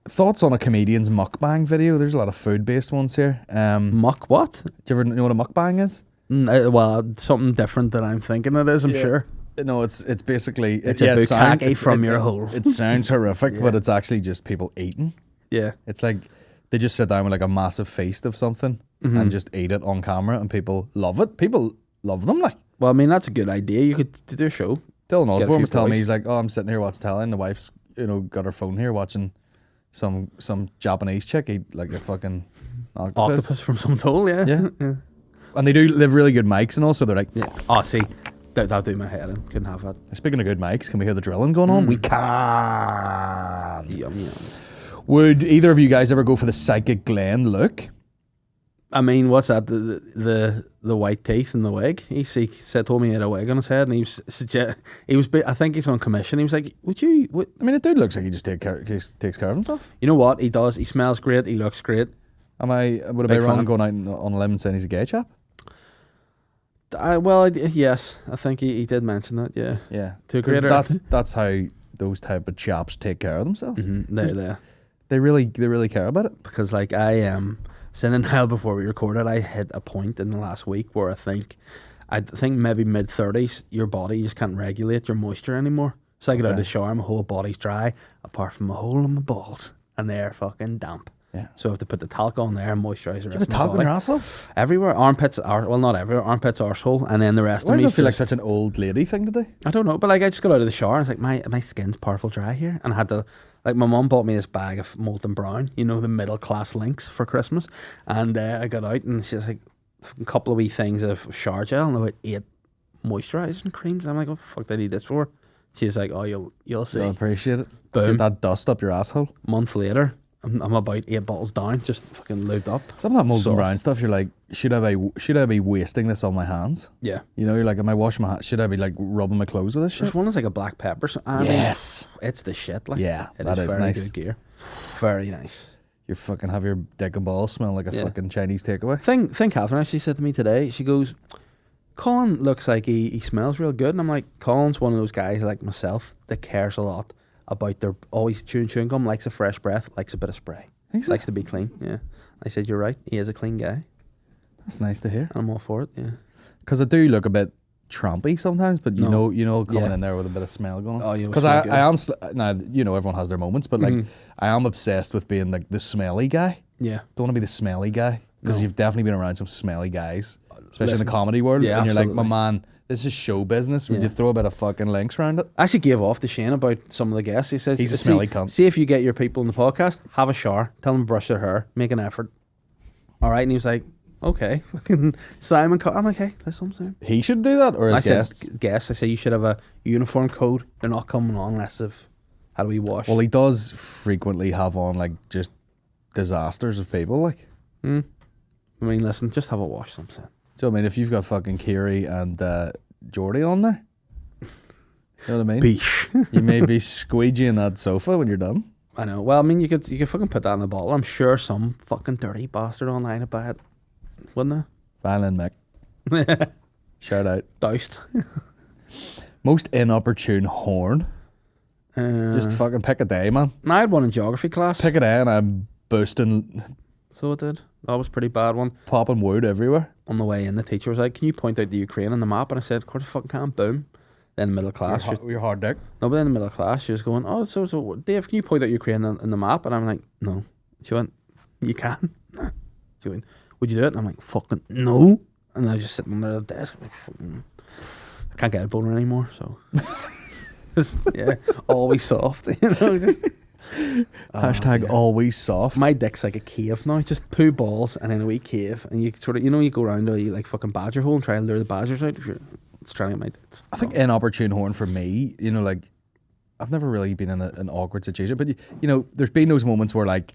Thoughts on a comedian's mukbang video? There's a lot of food-based ones here. Muck what? Do you ever know what a mukbang is? Well, something different than I'm thinking it is, I'm sure. No, it's basically It's a bukkake from your hole. It sounds horrific, but it's actually just people eating. Yeah. It's like they just sit down with like a massive feast of something and just eat it on camera, and people love it. People love them. Like Well, I mean, that's a good idea. You could do a show. Dylan Get a Osborne few was telling me, boys. he's like, "Oh, I'm sitting here watching telly, and the wife's got her phone here watching some Japanese chick eat like a fucking Octopus from some toll, yeah. Yeah. And they have really good mics and all, so they're like, Yeah. Oh, see, that'll do my head in. Couldn't have that. speaking of good mics, can we hear the drilling going on? We can. Yum, yum. Would either of you guys ever go for the psychic Glenn look? I mean, what's that? The white teeth and the wig. He told me he had a wig on his head, and I think he's on commission. He was like, "Would you? I mean, the dude looks like he just takes care of himself. You know what? He does. He smells great. He looks great. Would I be Big wrong fan. going out on a limb and saying he's a gay chap? Yes, I think he did mention that. Yeah. Yeah, To a 'Cause greater- that's how those type of chaps take care of themselves. There. They really care about it. Because like I saying in hell before we recorded, I hit a point in the last week where I think maybe mid-30s, your body just can't regulate your moisture anymore. So I get out of the shower, my whole body's dry, apart from a hole in my balls, and they're fucking damp. Yeah. So I have to put the talc on there and moisturize the rest You have of a my talc on body. your asshole? Everywhere. Armpits are, well, not everywhere. Armpits, arsehole, and then the rest Why of does me. it feel like such an old lady thing to do? I don't know, but like I just got out of the shower and it's like my skin's powerful dry here, and I had to, like, my mum bought me this bag of molten brown, you know, the middle class links for Christmas, and I got out and she's like a couple of wee things of shower gel and about 8 moisturising creams. I'm like, what the fuck did I need this for? She's like, oh, you'll see. I appreciate it. Boom. Get that dust up your asshole. Month later, I'm about 8 bottles down, just fucking lubed up. Some of that molten Soft. brown stuff, you're like, should I be wasting this on my hands? Yeah. You know, you're like, am I washing my hands? Should I be like rubbing my clothes with this There's shit? one that's like a black pepper. So, I Yes. mean, it's the shit. Like, Yeah, it that is very nice. good gear. Very nice. You fucking have your dick and balls smell like a Yeah. fucking Chinese takeaway. Thing Catherine actually said to me today, she goes, Colin looks like he smells real good. And I'm like, Colin's one of those guys like myself that cares a lot about their always chewing gum, likes a fresh breath, likes a bit of spray. Think so? Likes to be clean, yeah. I said, you're right, he is a clean guy. That's nice to hear. And I'm all for it, yeah. Because I do look a bit trumpy sometimes, but you No. know, coming Yeah. in there with a bit of smell going on. Oh, you Because smell good. I am now, you know, everyone has their moments, but like I am obsessed with being like the smelly guy. Yeah. Don't want to be the smelly guy because No. you've definitely been around some smelly guys, especially in Listen, the comedy world. yeah, and you're like, absolutely. my man, this is show business. Would Yeah. you throw a bit of fucking links around it? I actually gave off to Shane about some of the guests. He says, He's a smelly cunt. See if you get your people in the podcast, have a shower, tell them to brush their hair, make an effort. All right. And he was like, okay. Fucking Simon, I'm like, hey, that's what I'm saying. He should do that, or his I guests. said, guests, I said you should have a uniform code. They're not coming on unless of how do we wash. Well, he does frequently have on like just disasters of people. Like, I mean, listen, just have a wash, I'm saying. so I mean, if you've got fucking Kiri and Geordie on there. You know what I mean? Beesh. You may be squeegeeing that sofa when you're done. I know. Well, I mean, you could fucking put that in the bottle. I'm sure some fucking dirty bastard online would buy it, wouldn't Violin Mick. they? Shout out. Doused. Most inopportune horn. Just fucking pick a day, man. I had one in geography class. Pick a day and I'm boosting, So it did. That was a pretty bad one. popping wood everywhere. On the way in, the teacher was like, "Can you point out the Ukraine on the map?" And I said, "Of course I fucking can." Boom. Then in the middle of class, You're hard dick. no, but in the middle of class, she was going, "Oh, so Dave, can you point out Ukraine on the map?" And I'm like, "No." She went, "You can." She went, "Would you do it?" And I'm like, "Fucking no." And I was just sitting under the desk, I'm like, fucking, I can't get a boner anymore. So, just, yeah, always soft, you know. Just, Hashtag yeah. always soft. My dick's like a cave now, just 2 balls and in a wee cave, and you sort of, you know, you go around a wee, like fucking badger hole and try and lure the badgers out. If you're, it's trying to get my. I think inopportune horn for me, you know, like, I've never really been in an awkward situation, but, you know, there's been those moments where, like,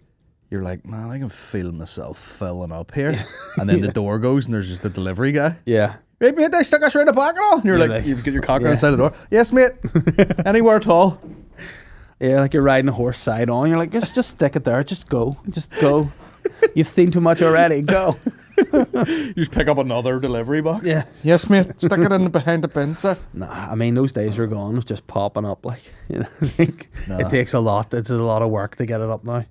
you're like, man, I can feel myself filling up here. And then the door goes and there's just the delivery guy. Yeah. Right, mate, they stuck us around the back and all. And you're Yeah, like, like- you've got your cock yeah. outside the door. Yes, mate. Anywhere at all. Yeah, like you're riding a horse side on. You're like, just stick it there. Just go. Just go. You've seen too much already. Go. You just pick up another delivery box. Yeah. Yes, mate. Stick it in behind the bin, sir. Nah, I mean, those days are gone. It's just popping up. Like, you know, I think it takes a lot. It's a lot of work to get it up now.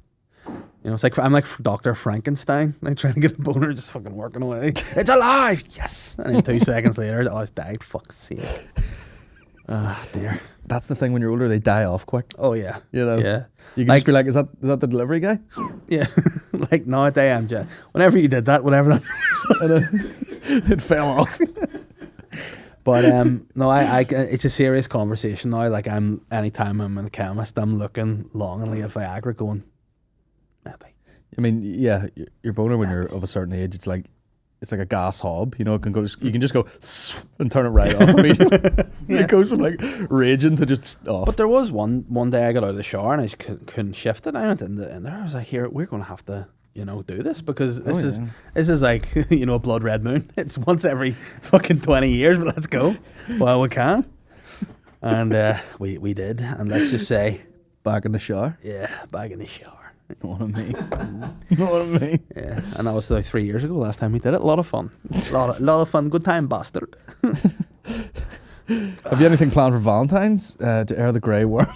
You know, it's like I'm like Dr. Frankenstein, like trying to get a boner, just fucking working away. It's alive, yes. And then 2 seconds later, oh, it's died. Fuck's sake. Ah, dear. That's the thing when you're older, they die off quick. Oh yeah. You know? Yeah. You can Like- just be like, is that the delivery guy? Yeah. Like nowadays, I'm just whenever you did that, whatever that. It fell off. But no, I it's a serious conversation now. Like anytime I'm in the chemist, I'm looking longingly at Viagra, going, maybe. I mean, yeah, your boner when you're of a certain age, it's like a gas hob. You know, it can go. You can just go and turn it right off immediately. It goes from like raging to just off. But there was one day I got out of the shower and I just couldn't shift it. I went in there. I was like, "Here, we're going to have to, you know, do this because this is like, you know, a blood red moon. It's once every fucking 20 years, but let's go. Well, we can." And we did, and let's just say, Back in the shower. yeah, back in the shower. You know what I mean? You know what I mean? Yeah, and that was like 3 years ago. Last time we did it, a lot of fun, a lot of fun. Good time, bastard. Have you anything planned for Valentine's to air the grey worm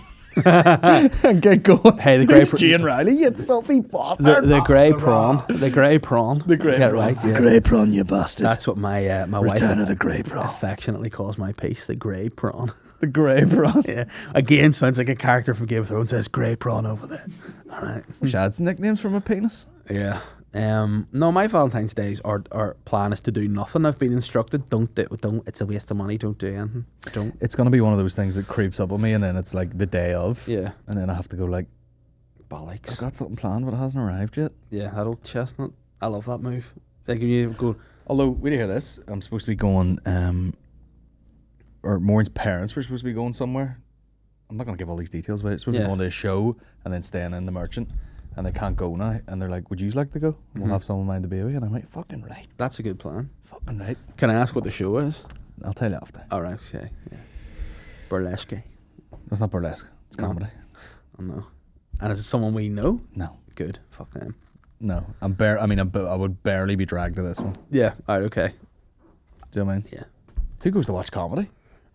and get going? Hey, the grey Jane Riley, you filthy bastard. the grey prawn, the grey prawn, The grey Get prawn. right, yeah. Grey prawn, you bastard. That's what my wife Return of the grey prawn. affectionately calls my piece, the grey prawn. The grey prawn. Yeah, again, sounds like a character from Game of Thrones. Says grey prawn over there. All right. Shad's nicknames from a penis. Yeah. No, my Valentine's days our plan is to do nothing. I've been instructed, don't. It's a waste of money. Don't do anything. Don't. It's gonna be one of those things that creeps up on me, and then it's like the day of. Yeah. And then I have to go like, I've Bollocks. got something planned, but it hasn't arrived yet. Yeah, that old chestnut. I love that move. Like you go. Although, wait to hear this. I'm supposed to be going, or Maureen's parents were supposed to be going somewhere. I'm not going to give all these details, but it's supposed to be going to a show and then staying in the Merchant, and they can't go now. And they're like, would you like to go? We'll have someone mind the baby. And I'm like, fucking right. That's a good plan. Fucking right. Can I ask what the show is? I'll tell you after. All right. Okay. Yeah. Burlesque. It's not burlesque. It's No. comedy. I know. And is it someone we know? No. Good. Fuck them. No. I would barely be dragged to this one. Yeah. All right. Okay. Do you know what I mean? Yeah. Who goes to watch comedy?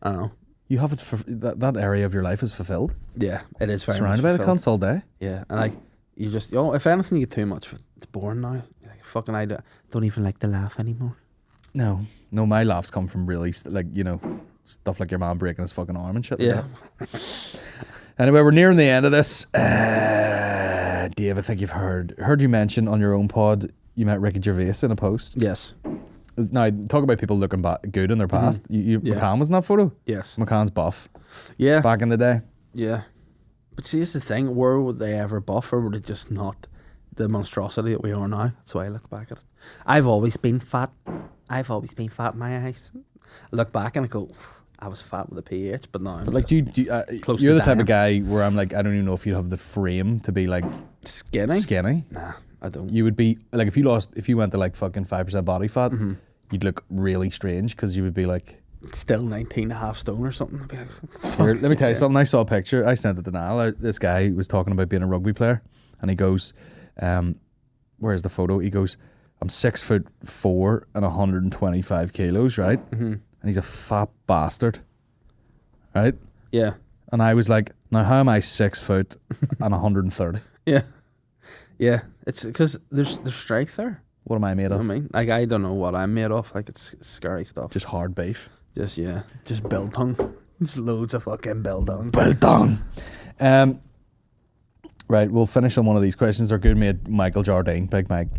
I don't know. You have it for that area of your life is fulfilled. Yeah. It is very Surrounded much by the fulfilled. cunts all day. Yeah. And like you just if anything you get too much, it's boring now. You're like fucking I don't even like to laugh anymore. No, my laughs come from really stuff like your man breaking his fucking arm and shit. Like Yeah. that. Anyway, we're nearing the end of this. Dave, I think you've heard you mention on your own pod you met Ricky Gervais in a post. Yes. Now talk about people looking good in their past. Yeah. McCann was in that photo. Yes. McCann's buff Yeah. back in the day. Yeah. But see, it's the thing. Where would they ever buff, or would it just not the monstrosity that we are now? That's why I look back at it. I've always been fat. I've always been fat in my eyes. I look back and I go, I was fat with a PH, but now I'm Like, do you Close you're to the type of dying. guy where I'm like, I don't even know if you'd have the frame to be like skinny. skinny. Nah, I don't. You would be like if you went to like fucking 5% body fat, you'd look really strange because you would be like still 19.5 stone or something. I'd be like, Here, let me tell you something. I saw a picture. I sent it to Niall. This guy was talking about being a rugby player, and he goes, "Where's the photo?" He goes, "I'm 6'4" and 125 kilos, right?" And he's a fat bastard, right? Yeah. And I was like, "Now how am I 6 foot and 130? Yeah. Yeah. It's because there's strength there. What am I made You know of? what I mean? Like, I don't know what I'm made of. Like, it's scary stuff. Just hard beef. Just biltong. Just loads of fucking biltong. Biltong. Right, we'll finish on one of these questions. Our good mate Michael Jardine, Big Mike.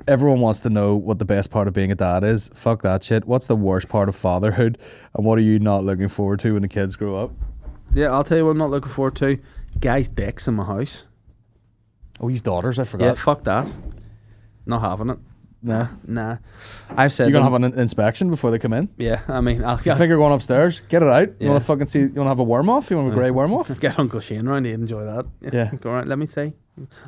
Everyone wants to know what the best part of being a dad is. Fuck that shit. What's the worst part of fatherhood? And what are you not looking forward to when the kids grow up? Yeah, I'll tell you what I'm not looking forward to. Guys' dicks in my house. Oh, you've daughters, I forgot. Yeah, fuck that. Not having it. Nah. I've said You're going to them- have an inspection before they come in? Yeah, I mean, I'll You think you're going upstairs? Get it out. You Yeah. want to fucking see, you want to have a worm off? You want a grey worm off? get Uncle Shane around. He'd enjoy that. Yeah. Go around. Let me see.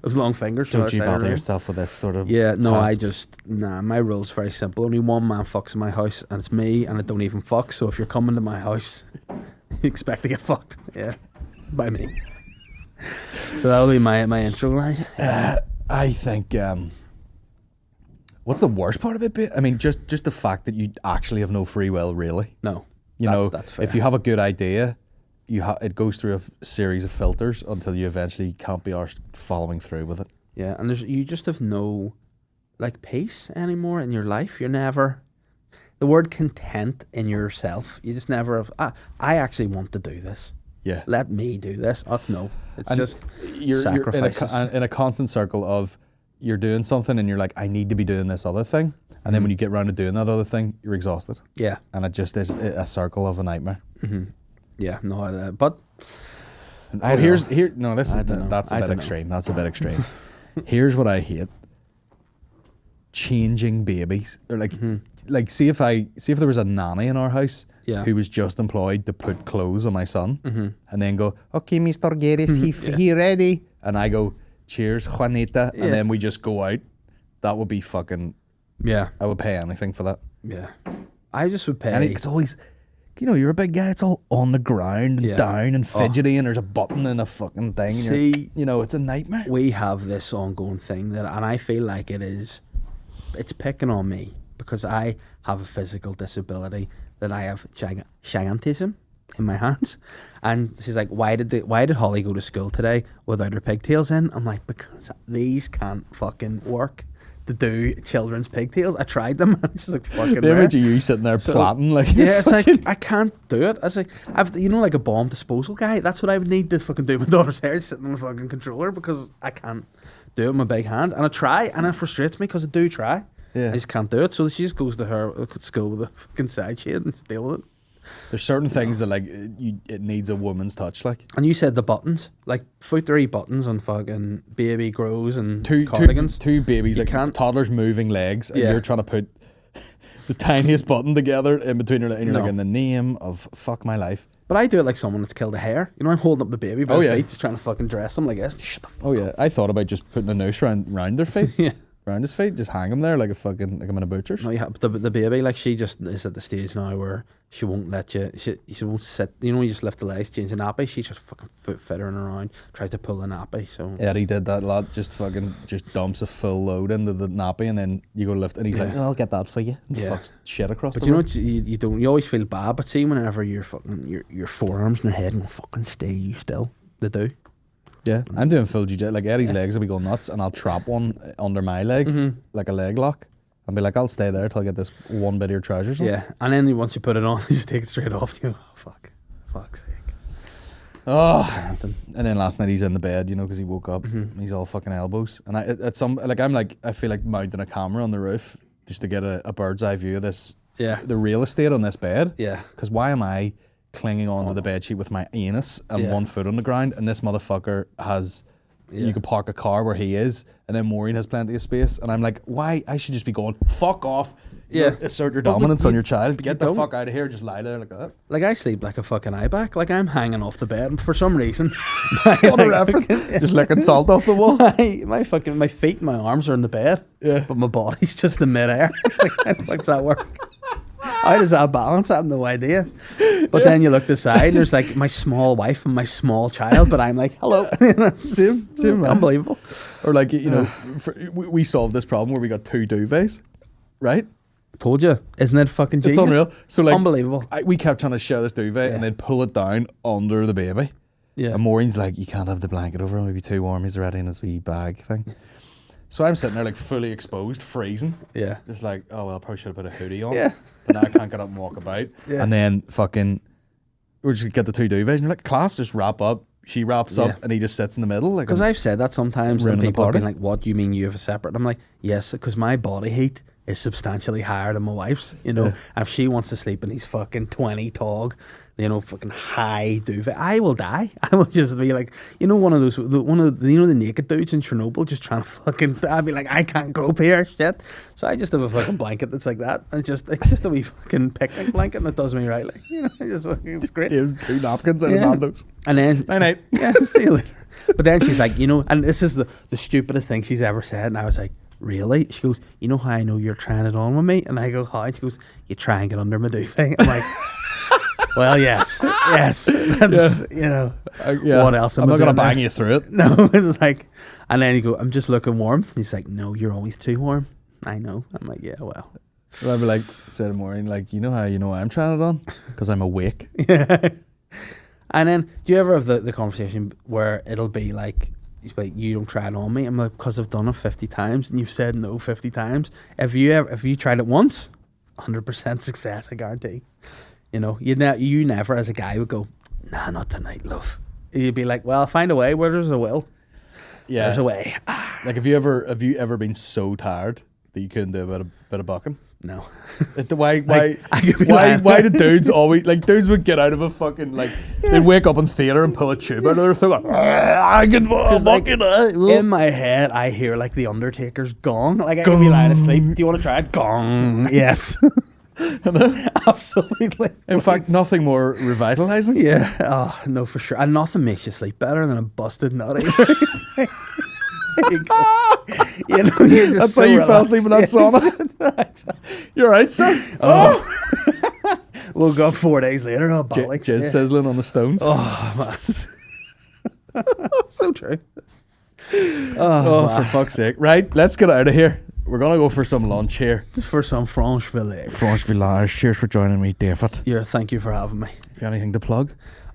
Those long fingers. Don't you outside bother the room. yourself with this sort of... Yeah, no, task. my rule's very simple. Only one man fucks in my house, and it's me, and I don't even fuck. So if you're coming to my house, you expect to get fucked. Yeah, by me. So that'll be my intro line. I think... what's the worst part of it? I mean, just the fact that you actually have no free will, really. No, that's fair. If you have a good idea, it goes through a series of filters until you eventually can't be arsed following through with it. Yeah, and you just have no like peace anymore in your life. You're never the word content in yourself. You just never have. I actually want to do this. Yeah. Let me do this. That's no. It's And just you're sacrifices. in a constant circle of you're doing something and you're like, I need to be doing this other thing, and then when you get around to doing that other thing, you're exhausted, yeah. and it just is a circle of a nightmare. Yeah, no, but That's a bit know. extreme. That's a bit extreme. Here's what I hate: changing babies. Or like see if there was a nanny in our house Yeah. who was just employed to put clothes on my son, and then go, okay, Mr. Geddes, he ready, and I go, cheers, Juanita, and then we just go out. That would be fucking. yeah, I would pay anything for that. yeah. I just would pay. And it's always, you're a big guy. It's all on the ground and Yeah. down and fidgety, and there's a button and a fucking thing. And See, it's a nightmare. we have this ongoing thing and I feel like it's picking on me because I have a physical disability that I have gigantism in my hands, and she's like, why did Holly go to school today without her pigtails in? I'm like, because these can't fucking work to do children's pigtails. I tried them and it's just like fucking The rare. image of you sitting there plotting like Yeah, it's like I can't do it. I was like, like a bomb disposal guy. That's what I would need to fucking do my daughter's hair, sitting on the fucking controller, because I can't do it with my big hands. And I try, and it frustrates me because I do try. Yeah. I just can't do it. So she just goes to her school with a fucking side shade and just deal with it. There's certain things that it needs a woman's touch, like And you said the buttons, like foot-three buttons on fucking baby grows and cardigans. two babies, You like can't- toddlers moving legs, and Yeah. you're trying to put the tiniest button together in between your legs, and you're No. like, in the name of fuck my life. But I do it like someone that's killed a hare. You know, I'm holding up the baby by Oh, the yeah. feet, just trying to fucking dress them like this. Shut the fuck Oh yeah, I thought about just putting a noose round their feet, Yeah. round his feet, just hang him there like I'm in a butcher's. No, yeah, but the baby, like, she just is at the stage now where she won't let you. She won't sit. You know, you just lift the legs, change the nappy. She's just fucking foot fittering around, tries to pull the nappy. So Eddie did that a lot. Just dumps a full load into the nappy, and then you go to lift, and he's like, Yeah. "I'll get that for you," and Yeah. fucks shit across But the you know room. what? You don't. You always feel bad. But see, whenever your fucking your forearms and your head and fucking stay still, they do. Yeah, I'm doing full jiu-jitsu. Like Eddie's legs will be going nuts, and I'll trap one under my leg, like a leg lock, and be like, "I'll stay there till I get this one bit of your trousers on." Yeah, and then once you put it on, you just take it straight off. You go, oh, fuck's sake. Oh, and then last night he's in the bed, because he woke up. He's all fucking elbows, and I feel like mounting a camera on the roof just to get a bird's eye view of this. Yeah. The real estate on this bed. Yeah. Because why am I clinging onto the bed sheet with my anus and Yeah. 1 foot on the ground, and this motherfucker has. You could park a car where he is, and then Maureen has plenty of space, and I'm like, why? I should just be going, fuck off. Yeah. Assert your But dominance you- on your child. Get the don't. fuck out of here. Just lie there like that. Like, I sleep like a fucking eyeback. Like, I'm hanging off the bed, and for some reason, What a reference. Just licking salt off the wall. my feet and my arms are in the bed. Yeah. But my body's just in midair. Like, how the fuck does that work? How does that balance? I have no idea. But then you look aside, and there's like my small wife and my small child, but I'm like, hello. Same, man. Unbelievable. Or like, you know, we solved this problem where we got 2 duvets, right? Told you, isn't it fucking genius? It's unreal. So like, unbelievable. We kept trying to share this duvet and then pull it down under the baby. Yeah. And Maureen's like, you can't have the blanket over him, it'll be too warm. He's already in his wee bag thing. So I'm sitting there like fully exposed, freezing. Yeah. Just like, oh well, I probably should have put a hoodie on. Yeah. But now I can't get up and walk about. Yeah. And then fucking, we just get the 2 duvets and you're like, class, just wrap up. She wraps up and he just sits in the middle. Like, because I've said that sometimes, and ruining the people have been party. like, "What do you mean you have a separate?" I'm like, "Yes, because my body heat is substantially higher than my wife's. You know, and if she wants to sleep in these fucking 20 tog, you know, fucking high duvet, I will die. I will just be like, you know, one of the naked dudes in Chernobyl, just trying to fucking. I'd be like, I can't go up here, shit. So I just have a fucking blanket that's like that. It's just a wee fucking picnic blanket that does me right. Like, you know, it's great. Gives 2 napkins out of Nando's. And then Night. yeah, see you later. But then she's like, you know, and this is the stupidest thing she's ever said. And I was like, really? She goes, you know how I know you're trying it on with me? And I go, how? And she goes, you try and get under my duvet. I'm like, well, yes. That's, you know, what else I'm am I not going to doing bang there? you through it. No, it's like, and then you go, I'm just looking warm. And he's like, no, you're always too warm. I know. I'm like, yeah, well. Well, I'd be like, said to Maureen, like, you know how you know I'm trying it on? Because I'm awake. Yeah. And then, do you ever have the conversation where it'll be like, you don't try it on me? I'm like, because I've done it 50 times and you've said no 50 times. If you tried it once, 100% success, I guarantee. You know, you never as a guy would go, nah, not tonight, love. You'd be like, well, find a way. Where there's a will, Yeah. there's a way. Like, have you ever been so tired that you couldn't do a bit of bucking? No. Why lying. do dudes always, like, dudes would get out of a fucking, like, they'd wake up in theatre and pull a tube out of their throat, like, I can bucking in my head, I hear like the Undertaker's gong. Like I can be lying asleep. Do you want to try it? Gong. Yes. Absolutely. In fact, nothing more revitalizing. Yeah. Oh no, for sure. And nothing makes you sleep better than a busted nut either. You know, you're just That's so how you fell relaxed. asleep in that sauna. You're right, sir. Oh. Woke up 4 days later. Oh, bollocks. Jizz sizzling on the stones. Oh, man. So true. Oh, for fuck's sake. Right, let's get out of here. We're going to go for some lunch here. For some Franche Village. Franche Village. Cheers for joining me, David. Yeah, thank you for having me. If you have anything to plug.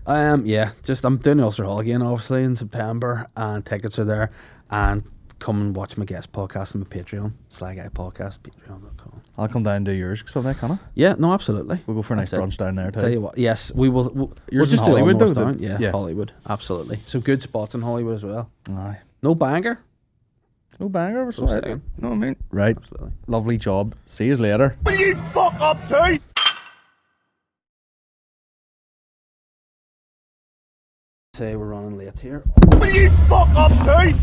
Yeah, just I'm doing the Ulster Hall again, obviously in September, and tickets are there. And come and watch my guest podcast on my Patreon, Sly Guy Podcast, patreon.com. I'll come down and do yours someday, can I? Yeah, no, absolutely. We'll go for a nice That's it. brunch down there too. Tell you what, yes, we will. We'll Yours just in do it Hollywood, on North though, Down. Yeah, yeah. Hollywood, absolutely. Some good spots in Hollywood as well. Aye. No banger. No banger or So something. second. No, I mean. Right. Absolutely. Lovely job. See you later. Say we're running late here. Will you fuck up, too?